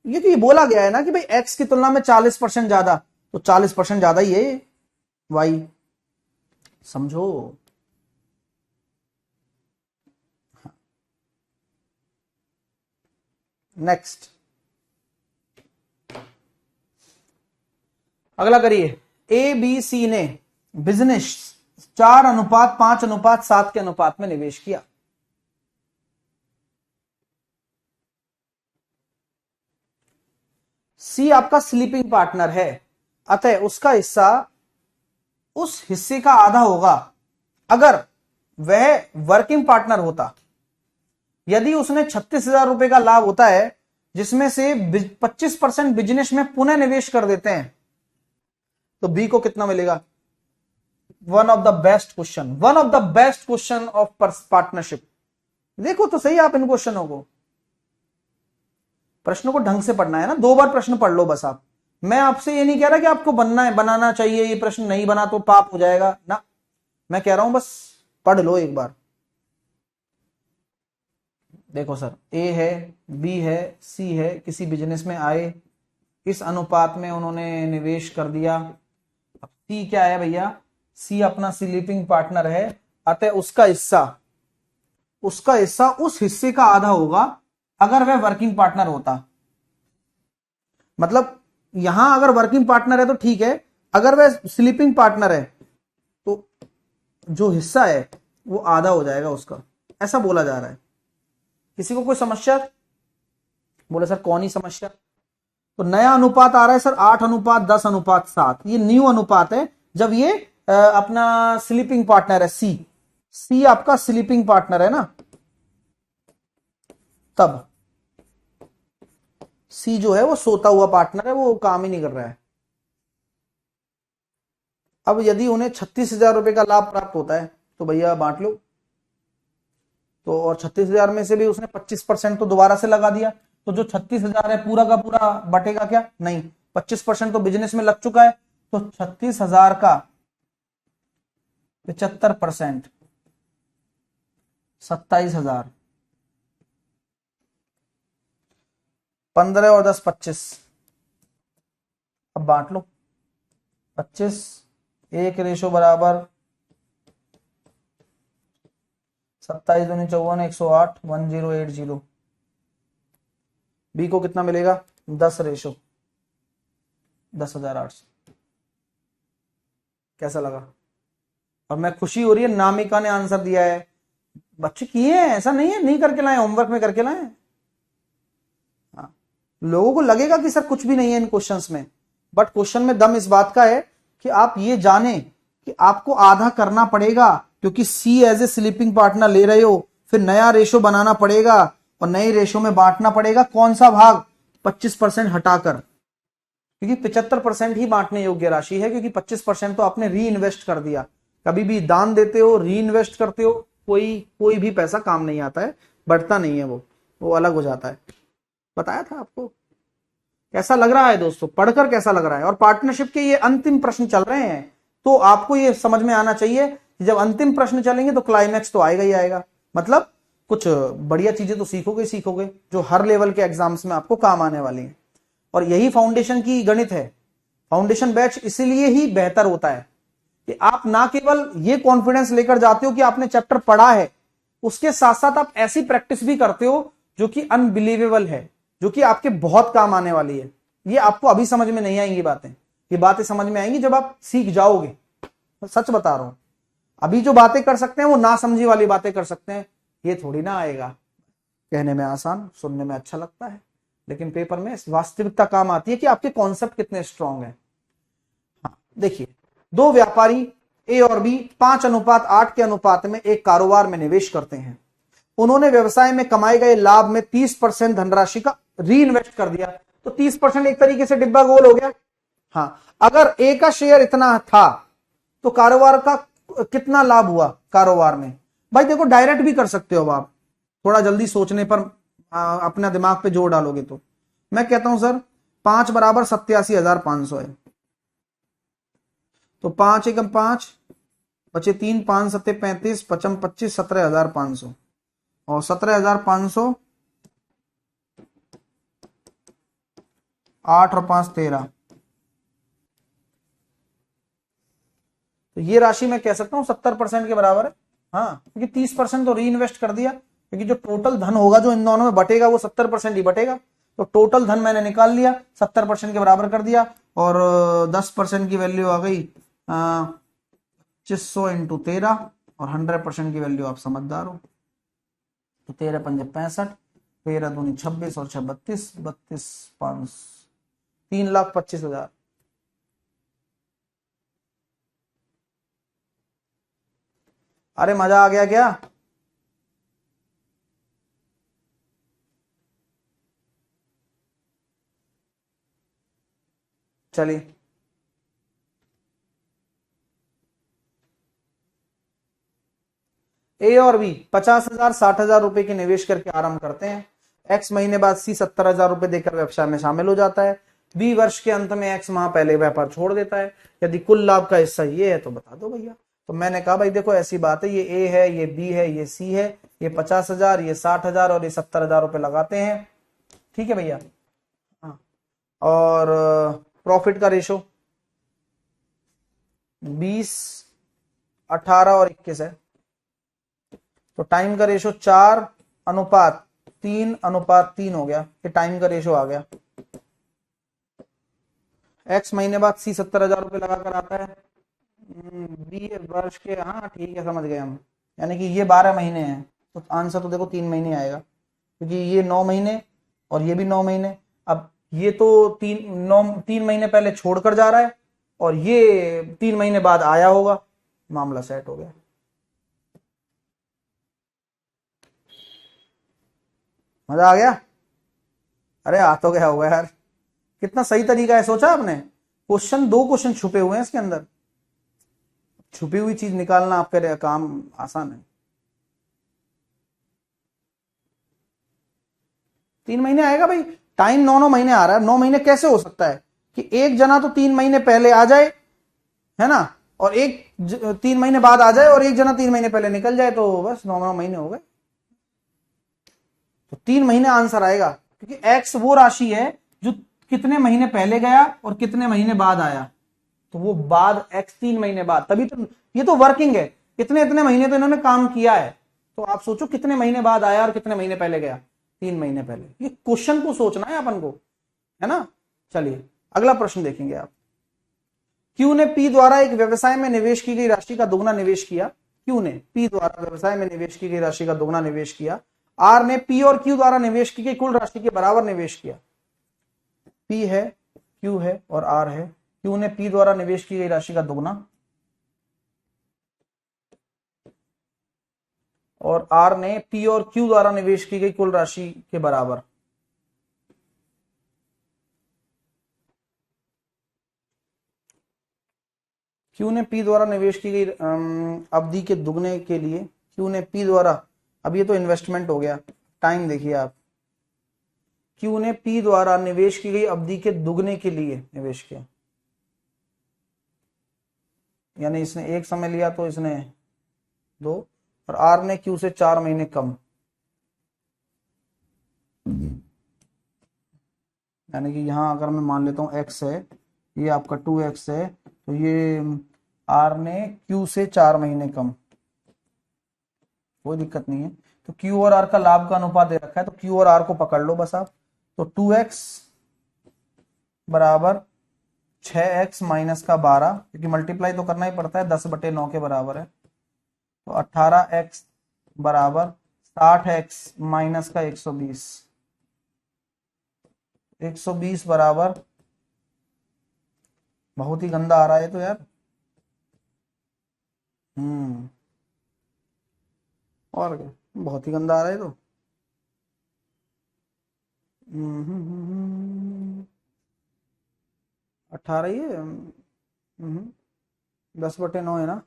ये बोला गया है ना कि भाई एक्स की तुलना में 40% ज्यादा, तो 40% ज्यादा ही है वाई, समझो। नेक्स्ट अगला करिए। ए बी सी ने बिजनेस 4:5:7 के अनुपात में निवेश किया। सी आपका स्लीपिंग पार्टनर है, अतः उसका हिस्सा उस हिस्से का आधा होगा अगर वह वर्किंग पार्टनर होता। यदि उसने 36,000 रुपए का लाभ होता है जिसमें से 25% बिजनेस में पुनः निवेश कर देते हैं, तो बी को कितना मिलेगा? One of the best question, one of the best question of partnership. देखो तो सही आप इन क्वेश्चनों को, प्रश्नों को ढंग से पढ़ना है ना, 2 बार प्रश्न पढ़ लो बस आप। मैं आपसे ये नहीं कह रहा कि आपको बनना है, बनाना चाहिए, ये प्रश्न नहीं बना तो पाप हो जाएगा ना, मैं कह रहा हूं बस पढ़ लो एक बार। देखो सर, ए है, बी है, सी है, किसी बिजनेस में आए, इस अनुपात में उन्होंने निवेश कर दिया। अब सी क्या है भैया? सी अपना स्लीपिंग पार्टनर है, अतः उसका हिस्सा उस हिस्से का आधा होगा अगर वह वर्किंग पार्टनर होता। मतलब यहां अगर वर्किंग पार्टनर है तो ठीक है, अगर वह स्लीपिंग पार्टनर है तो जो हिस्सा है वो आधा हो जाएगा उसका, ऐसा बोला जा रहा है। किसी को कोई समस्या? बोले सर कौन ही समस्या? तो नया अनुपात आ रहा है सर 8:10:7। ये न्यू अनुपात है जब ये अपना स्लीपिंग पार्टनर है, सी आपका स्लीपिंग पार्टनर है ना, तब सी जो है वो सोता हुआ पार्टनर है, वो काम ही नहीं कर रहा है। अब यदि उन्हें 36,000 रुपए का लाभ प्राप्त होता है तो भैया बांट लो। तो और 36,000 में से भी उसने 25% तो दोबारा से लगा दिया, तो जो 36,000 है पूरा का पूरा बटेगा क्या? नहीं, 25% तो बिजनेस में लग चुका है, तो 36,000 का 75% 27,000, 15 और 10 25। अब बांट लो, 25 1 रेशो बराबर 27 दूनी 54 108 1080। बी को कितना मिलेगा? 10 रेशो 10,800। कैसा लगा? और मैं खुशी हो रही है, नामिका ने आंसर दिया है। बच्चे किए हैं, ऐसा नहीं है नहीं करके लाए, होमवर्क में करके लाए। हाँ, लोगों को लगेगा कि सर कुछ भी नहीं है इन क्वेश्चंस में, बट क्वेश्चन में दम इस बात का है कि आप ये जाने कि आपको आधा करना पड़ेगा, क्योंकि सी एज ए स्लीपिंग पार्टनर ले रहे हो, फिर नया रेशो बनाना पड़ेगा और नए रेशो में बांटना पड़ेगा। कौन सा भाग? 25% हटाकर, क्योंकि 75% ही बांटने योग्य राशि है, क्योंकि 25% तो आपने री इन्वेस्ट कर दिया। कभी भी दान देते हो, री इन्वेस्ट करते हो, कोई भी पैसा काम नहीं आता है, बढ़ता नहीं है, वो अलग हो जाता है। बताया था आपको। कैसा लग रहा है दोस्तों, पढ़कर कैसा लग रहा है? और पार्टनरशिप के ये अंतिम प्रश्न चल रहे हैं, तो आपको ये समझ में आना चाहिए कि जब अंतिम प्रश्न चलेंगे तो क्लाइमैक्स तो आएगा ही आएगा। मतलब कुछ बढ़िया चीजें तो सीखोगे जो हर लेवल के एग्जाम्स में आपको काम आने वाली हैं। और यही फाउंडेशन की गणित है। फाउंडेशन बैच इसीलिए ही बेहतर होता है कि आप ना केवल ये कॉन्फिडेंस लेकर जाते हो कि आपने चैप्टर पढ़ा है, उसके साथ साथ आप ऐसी प्रैक्टिस भी करते हो जो कि अनबिलीवेबल है, जो कि आपके बहुत काम आने वाली है। ये आपको अभी समझ में नहीं आएंगी बातें, ये बातें समझ में आएंगी जब आप सीख जाओगे। सच बता रहा हूं, अभी जो बातें कर सकते हैं वो ना समझी वाली बातें कर सकते हैं, ये थोड़ी ना आएगा। कहने में आसान, सुनने में अच्छा लगता है, लेकिन पेपर में वास्तविकता काम आती है कि आपके कॉन्सेप्ट कितने स्ट्रांग हैं। हाँ, देखिए, 2 व्यापारी ए और बी 5:8 के अनुपात में एक कारोबार में निवेश करते हैं। उन्होंने व्यवसाय में कमाए गए लाभ में 30% धनराशि का री इन्वेस्ट कर दिया, तो 30% एक तरीके से डिब्बा गोल हो गया। हाँ, अगर ए का शेयर इतना था तो कारोबार का कितना लाभ हुआ कारोबार में? भाई देखो, डायरेक्ट भी कर सकते हो आप, थोड़ा जल्दी सोचने पर अपना दिमाग पे जोर डालोगे तो। मैं कहता हूं सर 5 बराबर 87,500 है, तो 5 एकम 5 बचे 3, 5 सत्ते 35, 55 25, 17,500 और 17,500 8 और 5 13। तो ये राशि मैं कह सकता हूं 70% के बराबर है। हाँ, क्योंकि 30% तो री इन्वेस्ट कर दिया, क्योंकि जो टोटल धन होगा जो इन दोनों में बटेगा वो 70% ही बटेगा। तो टोटल धन मैंने निकाल लिया, 70% के बराबर कर दिया, और 10% की वैल्यू आ गई 2500 इंटू 13, और 100% की वैल्यू आप समझदार हो, तो 13 पंजे 65, 13 दूनी 26 और 6 32, 32 5 3,25,000। अरे मजा आ गया क्या? चलिए, ए और बी 50,000 60,000 रुपए के निवेश करके आरंभ करते हैं। एक्स महीने बाद सी 70,000 रुपए देकर व्यवसाय में शामिल हो जाता है। बी वर्ष के अंत में एक्स माह पहले व्यापार छोड़ देता है। यदि कुल लाभ का हिस्सा ये है तो बता दो भैया। तो मैंने कहा भाई देखो ऐसी बात है, ये ए है, ये बी है, ये सी है, ये 50,000, ये 60,000 और ये 70,000 रुपए लगाते हैं। ठीक है भैया। हाँ, और प्रॉफिट का रेशो 20, 18 और 21 है। तो टाइम का रेशो 4:3:3 हो गया। ये टाइम का रेशो आ गया। एक्स महीने बाद सी 70,000 रुपए लगाकर आता है। बी वर्ष के, हाँ ठीक है समझ गए हम, यानी कि ये 12 महीने हैं। तो आंसर तो देखो 3 महीने आएगा, क्योंकि ये 9 महीने और ये भी 9 महीने। अब ये तो 3 महीने पहले छोड़कर जा रहा है और ये 3 महीने बाद आया होगा, मामला सेट हो गया। मजा आ गया? अरे आ तो गया होगा यार, कितना सही तरीका है, सोचा आपने। क्वेश्चन, 2 क्वेश्चन छुपे हुए हैं इसके अंदर। छुपी हुई चीज निकालना आपका काम आसान है। 3 महीने आएगा भाई, टाइम 9 महीने आ रहा है। 9 महीने कैसे हो सकता है कि एक जना तो 3 महीने पहले आ जाए, है ना, और एक 3 महीने बाद आ जाए और एक जना 3 महीने पहले निकल जाए, तो बस 9 महीने हो गए। तो 3 महीने आंसर आएगा, क्योंकि एक्स वो राशि है जो कितने महीने पहले गया और कितने महीने बाद आया। तो वो बाद एक्स 3 महीने बाद, तभी तो ये तो वर्किंग है, इतने इतने महीने तो इन्होंने काम किया है। तो आप सोचो कितने महीने बाद आया और कितने महीने पहले गया। 3 महीने पहले। ये क्वेश्चन को सोचना है अपन को, है ना। चलिए अगला प्रश्न देखेंगे आप। क्यू ने पी द्वारा एक व्यवसाय में निवेश की गई राशि का दुगना निवेश किया। क्यू ने पी द्वारा व्यवसाय में निवेश की गई राशि का दुगना निवेश किया। आर ने पी और क्यू द्वारा निवेश की गई कुल राशि के बराबर निवेश किया। पी है, क्यू है और आर है। क्यू ने पी द्वारा निवेश की गई राशि का दुगना और आर ने पी और क्यू द्वारा निवेश की गई कुल राशि के बराबर। क्यू ने पी द्वारा निवेश की गई अवधि के दुगने के लिए, क्यू ने पी द्वारा, अब ये तो इन्वेस्टमेंट हो गया, टाइम देखिए आप। क्यू ने पी द्वारा निवेश की गई अवधि के दुगने के लिए निवेश किया, यानी इसने 1 समय लिया तो इसने 2, और आर ने क्यू से 4 महीने कम, यानी कि यहां अगर मैं मान लेता हूं एक्स है, ये आपका 2x है, तो ये आर ने क्यू से 4 महीने कम, कोई दिक्कत नहीं है। तो क्यू और आर का लाभ का अनुपात दे रखा है, तो क्यू और आर को पकड़ लो बस आप। तो 2x बराबर 6x माइनस का 12, क्योंकि मल्टीप्लाई तो करना ही पड़ता है, 10/9 के बराबर है। तो 18x बराबर 60x माइनस का 120, 120 बराबर, बहुत ही गंदा आ रहा है तो यार। और क्या, बहुत ही गंदा आ रहा है तो। 18 ही है। 10/9 है ना।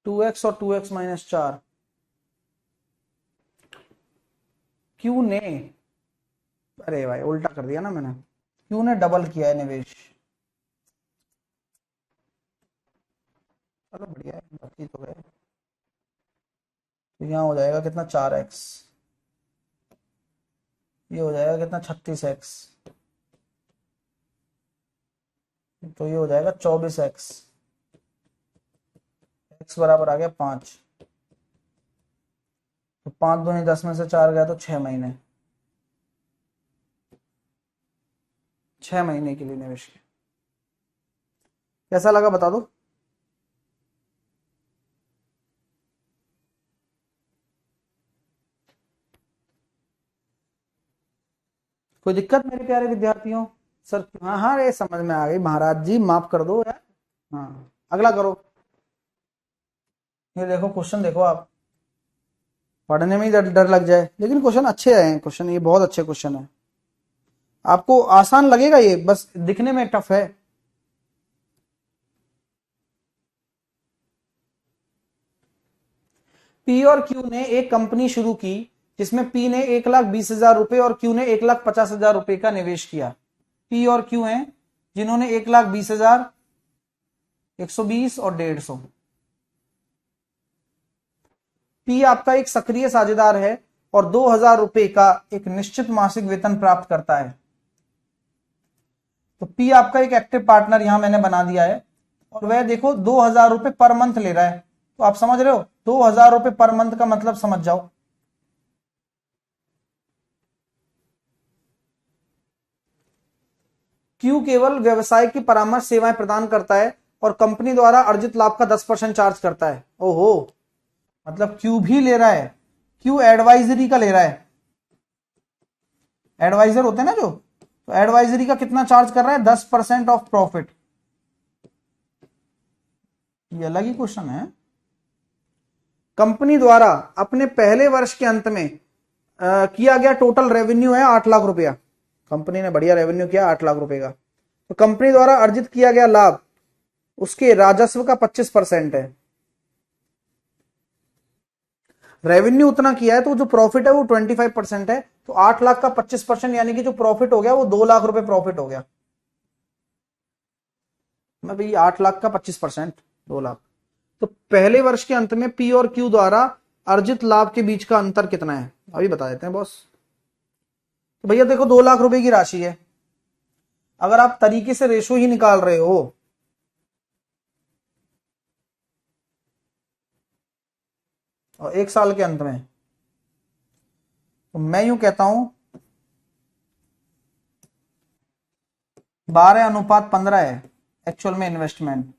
2x और 2x माइनस 4। क्यू ने, अरे भाई उल्टा कर दिया ना मैंने, क्यू ने डबल किया है निवेश। चलो बढ़िया है, बाकी तो गए। तो यहाँ हो जाएगा कितना, 4x, ये हो जाएगा कितना, 36x, तो ये हो जाएगा 24x, x बराबर आ गया 5। तो 5 दूनी 10 में से 4 गया तो 6 महीने, 6 महीने के लिए निवेश किया। कैसा लगा, बता दो। कोई दिक्कत मेरे प्यारे विद्यार्थियों? सर हाँ हाँ, ये समझ में आ गई महाराज जी, माफ कर दो यार। हाँ, अगला करो। ये देखो क्वेश्चन, देखो आप, पढ़ने में ही डर डर लग जाए, लेकिन क्वेश्चन अच्छे आए हैं। क्वेश्चन ये बहुत अच्छे क्वेश्चन है। आपको आसान लगेगा ये, बस दिखने में टफ है। पी और क्यू ने एक कंपनी शुरू की जिसमें पी ने 1,20,000 रुपए और क्यू ने 1,50,000 रुपए का निवेश किया। पी और क्यू हैं जिन्होंने 1,20,000, 120 और 150। पी आपका एक सक्रिय साझेदार है और 2,000 रुपए का एक निश्चित मासिक वेतन प्राप्त करता है। तो पी आपका एक एक्टिव पार्टनर यहां मैंने बना दिया है, और वह देखो 2,000 रुपए पर मंथ ले रहा है। तो आप समझ रहे हो, 2,000 रुपए पर मंथ का मतलब समझ जाओ। क्यू केवल व्यवसाय की परामर्श सेवाएं प्रदान करता है और कंपनी द्वारा अर्जित लाभ का 10% चार्ज करता है। ओहो, मतलब क्यू भी ले रहा है, क्यू एडवाइजरी का ले रहा है। एडवाइजर होते हैं ना जो, तो एडवाइजरी का कितना चार्ज कर रहा है? 10% ऑफ प्रॉफिट। ये अलग ही क्वेश्चन है। कंपनी द्वारा अपने पहले वर्ष के अंत में किया गया टोटल रेवेन्यू है 8 लाख रुपया। कंपनी ने बढ़िया रेवेन्यू किया 8 लाख रुपए का। तो कंपनी द्वारा अर्जित किया गया लाभ उसके राजस्व का 25% है। रेवेन्यू उतना किया है तो जो प्रॉफिट है वो 25% है। तो 8 लाख का 25% यानी कि जो प्रॉफिट हो गया वो 2 लाख रुपए प्रॉफिट हो गया। मैं भाई 8 लाख का 25% 2 लाख। तो पहले वर्ष के अंत में पी और क्यू द्वारा अर्जित लाभ के बीच का अंतर कितना है, अभी बता देते हैं बॉस। तो भैया देखो 2 लाख रुपए की राशि है। अगर आप तरीके से रेशो ही निकाल रहे हो, और 1 साल के अंत में, तो मैं यूं कहता हूं 12:15 है एक्चुअल में इन्वेस्टमेंट।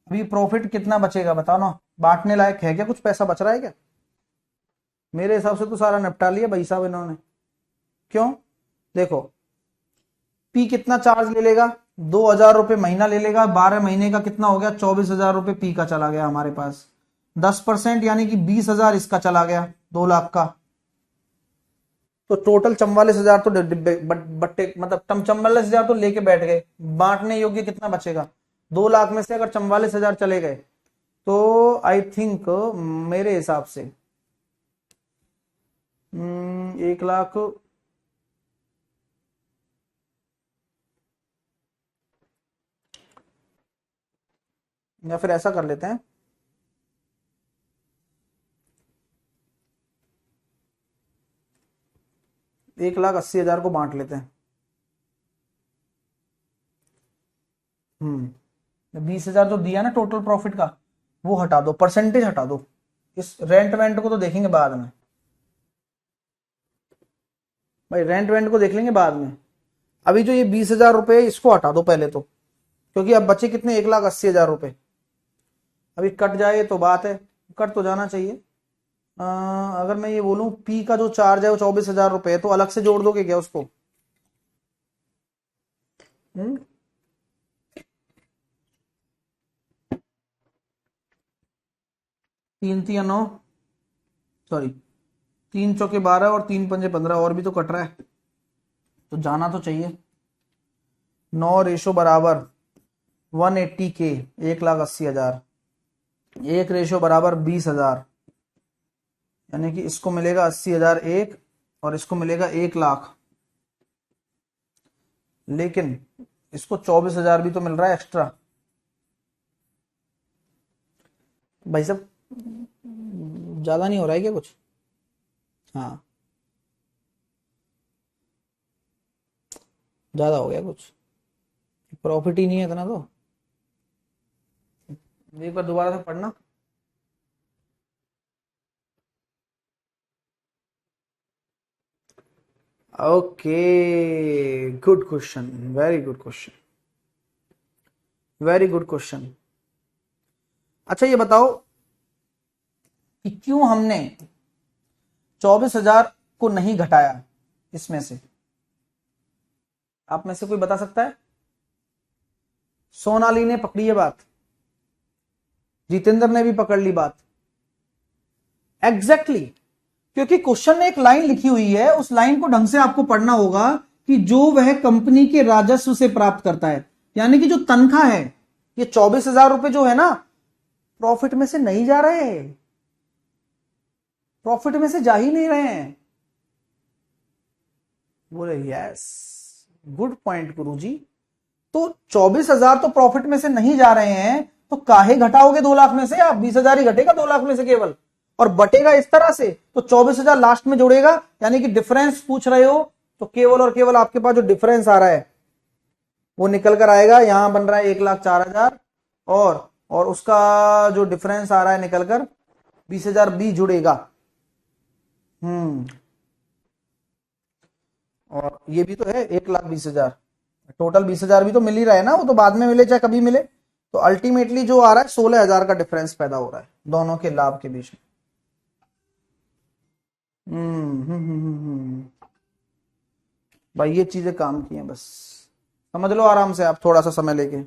अभी प्रॉफिट कितना बचेगा बताओ ना, बांटने लायक है क्या? कुछ पैसा बच रहा है क्या? मेरे हिसाब से तो सारा निपटा लिया भाई साहब इन्होंने। क्यों? देखो पी कितना चार्ज ले लेगा? 2,000 रुपए महीना ले लेगा। 12 महीने का कितना हो गया? 24,000 रुपए पी का चला गया हमारे पास। 10% यानी कि 20,000 इसका चला गया 2 लाख का। तो टोटल 44,000 तो बट्टे मतलब 44,000 तो लेके बैठ गए। बांटने योग्य कितना बचेगा? 2 लाख में से अगर 44,000 चले गए तो आई थिंक मेरे हिसाब से 1 लाख, या फिर ऐसा कर लेते हैं, 1,80,000 को बांट लेते हैं। 20,000 जो दिया ना टोटल प्रॉफिट का, वो हटा दो, परसेंटेज हटा दो। इस रेंट वेंट को तो देखेंगे बाद में भाई, रेंट वेंट को देख लेंगे बाद में। अभी जो ये 20,000 रुपए इसको हटा दो पहले तो, क्योंकि अब बचे कितने? 1,80,000 रुपए। अभी कट जाए तो बात है, कट तो जाना चाहिए। अगर मैं ये बोलूं पी का जो चार्ज है वो 24,000 रुपए है, तो अलग से जोड़ दोगे क्या उसको? हम्म 3 3 9, सॉरी 3 चौके 12 और 3 पंजे 15, और भी तो कट रहा है, तो जाना तो चाहिए। 9 बराबर 180K, 1,80,000। 1 बराबर 20,000, यानी कि इसको मिलेगा 80,000 एक, और इसको मिलेगा 1 लाख। लेकिन इसको 24,000 भी तो मिल रहा है एक्स्ट्रा। भाई साहब ज्यादा नहीं हो रहा है क्या कुछ? हाँ, ज्यादा हो गया कुछ, प्रॉफिट ही नहीं है इतना। तो एक बार दोबारा से पढ़ना। Okay, good question, very good question, very good question. अच्छा ये बताओ कि क्यों हमने 24,000 को नहीं घटाया इसमें से? आप में से कोई बता सकता है? सोनाली ने पकड़ी है बात, जितेंद्र ने भी पकड़ ली बात। एग्जैक्टली क्योंकि क्वेश्चन में एक लाइन लिखी हुई है, उस लाइन को ढंग से आपको पढ़ना होगा कि जो वह कंपनी के राजस्व से प्राप्त करता है, यानी कि जो तनख्वाह है, ये 24,000 रुपए जो है ना, प्रॉफिट में से नहीं जा रहे हैं, प्रॉफिट में से जा ही नहीं रहे हैं। बोले यस, गुड पॉइंट गुरुजी। तो 24,000 तो प्रॉफिट में से नहीं जा रहे हैं, तो काहे घटाओगे 2 लाख में से? आप 20,000 ही घटेगा 2 लाख में से केवल, और बटेगा इस तरह से, तो 24,000 लास्ट में जोड़ेगा, यानी कि डिफरेंस पूछ रहे हो तो केवल और केवल आपके पास जो डिफरेंस आ रहा है वो निकल कर आएगा। यहां बन रहा है 1,04,000 और उसका जो डिफरेंस आ रहा है निकल कर 20,000 बी जुड़ेगा। और ये भी तो है 1,20,000, टोटल 20,000 भी तो मिल ही रहा है ना, वो तो बाद में मिले चाहे कभी मिले। तो अल्टीमेटली जो आ रहा है 16,000 का डिफरेंस पैदा हो रहा है दोनों के लाभ के बीच में। भाई ये चीजें काम की हैं, बस समझ लो आराम से आप, थोड़ा सा समय लेके।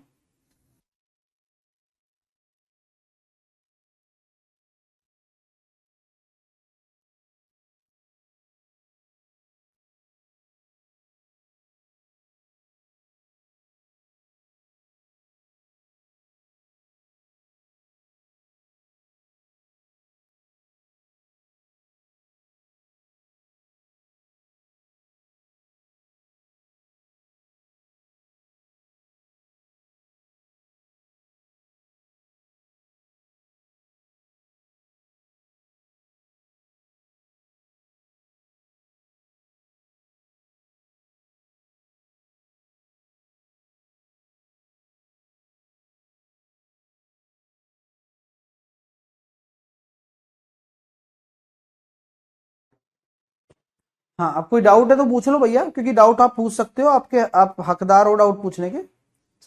हाँ, अब कोई डाउट है तो पूछ लो भैया, क्योंकि डाउट आप पूछ सकते हो, आप हकदार हो डाउट पूछने के।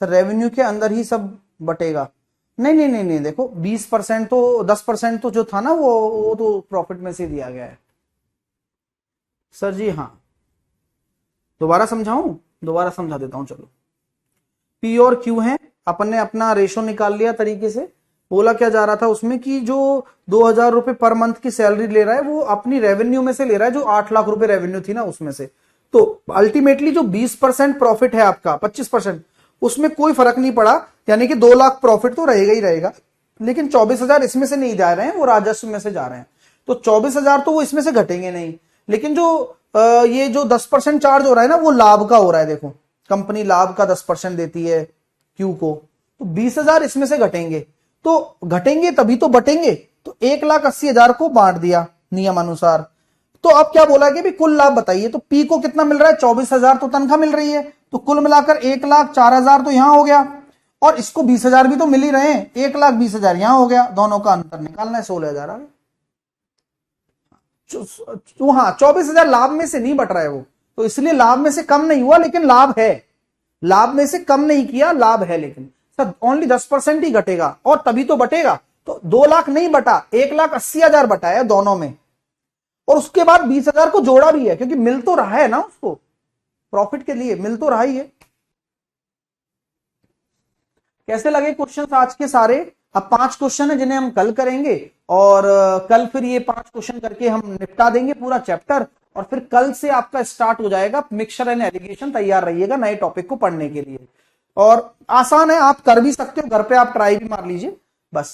सर रेवेन्यू के अंदर ही सब बटेगा? नहीं नहीं नहीं नहीं, देखो 20% तो 10% तो जो था ना वो तो प्रॉफिट में से दिया गया है। सर जी हाँ, दोबारा समझाऊं? दोबारा समझा देता हूं, चलो। पी और क्यू है, अपन ने अपना रेशो निकाल लिया तरीके से। बोला क्या जा रहा था उसमें कि जो 2,000 रुपए पर मंथ की सैलरी ले रहा है वो अपनी रेवेन्यू में से ले रहा है, जो 8 लाख रुपए रेवेन्यू थी ना उसमें से। तो अल्टीमेटली जो 20% प्रॉफिट है आपका, 25%, उसमें कोई फर्क नहीं पड़ा, यानी कि 2 लाख प्रॉफिट तो रहेगा ही रहेगा। लेकिन 24,000 इसमें से नहीं जा रहे हैं, वो राजस्व में से जा रहे हैं। तो 24,000 तो वो इसमें से घटेंगे नहीं, लेकिन जो ये जो 10% चार्ज हो रहा है ना, वो लाभ का हो रहा है। देखो कंपनी लाभ का 10% देती है क्यू को, तो 20,000 इसमें से घटेंगे, तो घटेंगे तभी तो बटेंगे। तो 1,80,000 को बांट दिया नियम अनुसार। तो अब क्या बोला कि भी कुल लाभ बताइए, तो पी को कितना मिल रहा है? 24,000 तो तनख्वाह मिल रही है, तो कुल मिलाकर 1,04,000 तो यहां हो गया, और इसको 20,000 भी तो मिल ही रहे हैं, 1,20,000 यहां हो गया, दोनों का अंतर निकालना है, 16,000 आ गया। हाँ, 24,000 लाभ में से नहीं बट रहा है वो, तो इसलिए लाभ में से कम नहीं हुआ, लेकिन लाभ है, लाभ में से कम नहीं किया, लाभ है। लेकिन सर ओनली 10% ही घटेगा, और तभी तो बटेगा। तो 2 लाख नहीं बटा, 1,80,000 बटा है दोनों में, और उसके बाद 20,000 को जोड़ा भी है, क्योंकि मिल तो रहा है ना उसको, प्रॉफिट के लिए मिल तो रहा ही है। कैसे लगे क्वेश्चन आज के सारे? अब 5 क्वेश्चन है जिन्हें हम कल करेंगे, और कल फिर ये 5 क्वेश्चन करके हम निपटा देंगे पूरा चैप्टर, और फिर कल से आपका स्टार्ट हो जाएगा मिक्सचर एंड एलिगेशन। तैयार रहिएगा नए टॉपिक को पढ़ने के लिए, और आसान है, आप कर भी सकते हो, घर पे आप ट्राई भी मार लीजिए बस।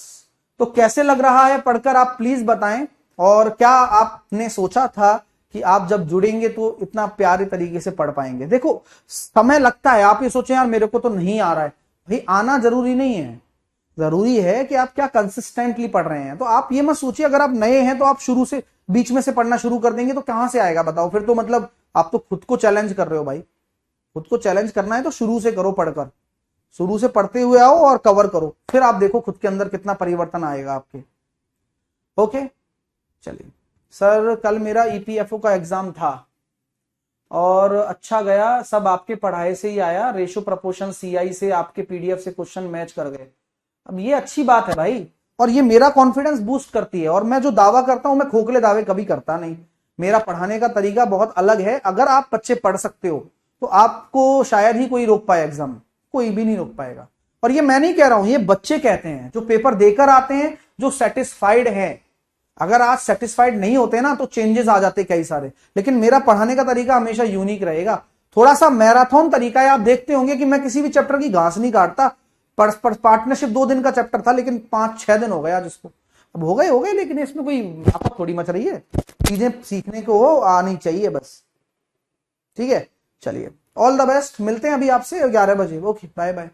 तो कैसे लग रहा है पढ़कर, आप प्लीज बताएं, और क्या आपने सोचा था कि आप जब जुड़ेंगे तो इतना प्यारे तरीके से पढ़ पाएंगे? देखो समय लगता है, आप ये सोचें यार मेरे को तो नहीं आ रहा है, भाई आना जरूरी नहीं है, जरूरी है कि आप क्या कंसिस्टेंटली पढ़ रहे हैं। तो आप ये मत सोचिए अगर आप नए हैं तो आप शुरू से बीच में से पढ़ना शुरू कर देंगे तो कहां से आएगा बताओ? फिर तो मतलब आप तो खुद को चैलेंज कर रहे हो भाई। खुद को चैलेंज करना है तो शुरू से करो, पढ़कर शुरू से पढ़ते हुए आओ और कवर करो, फिर आप देखो खुद के अंदर कितना परिवर्तन आएगा आपके। ओके चलिए। सर कल मेरा ईपीएफओ का एग्जाम था और अच्छा गया, सब आपके पढ़ाई से ही आया, रेशो प्रपोर्शन सीआई से आपके पीडीएफ से क्वेश्चन मैच कर गए। अब ये अच्छी बात है भाई, और ये मेरा कॉन्फिडेंस बूस्ट करती है। और मैं जो दावा करता हूं, मैं खोखले दावे कभी करता नहीं, मेरा पढ़ाने का तरीका बहुत अलग है। अगर आप बच्चे पढ़ सकते हो तो आपको शायद ही कोई रोक पाए एग्जाम में, कोई भी नहीं रोक पाएगा। और ये मैं नहीं कह रहा हूं, ये बच्चे कहते हैं जो पेपर देकर आते हैं, जो सेटिस्फाइड हैं। अगर आज सेटिस्फाइड नहीं होते ना तो चेंजेस आ जाते कई सारे, लेकिन मेरा पढ़ाने का तरीका हमेशा यूनिक रहेगा। थोड़ा सा मैराथन तरीका है, आप देखते होंगे कि मैं किसी भी चैप्टर की घास नहीं काटता। पार्टनरशिप 2 दिन का चैप्टर था, लेकिन 5-6 दिन हो गए आज इसको। अब हो गए, लेकिन इसमें कोई आफत थोड़ी मच रही है, चीजें सीखने को आनी चाहिए बस। ठीक है, चलिए ऑल द बेस्ट, मिलते हैं अभी आपसे 11 बजे। Okay, bye bye.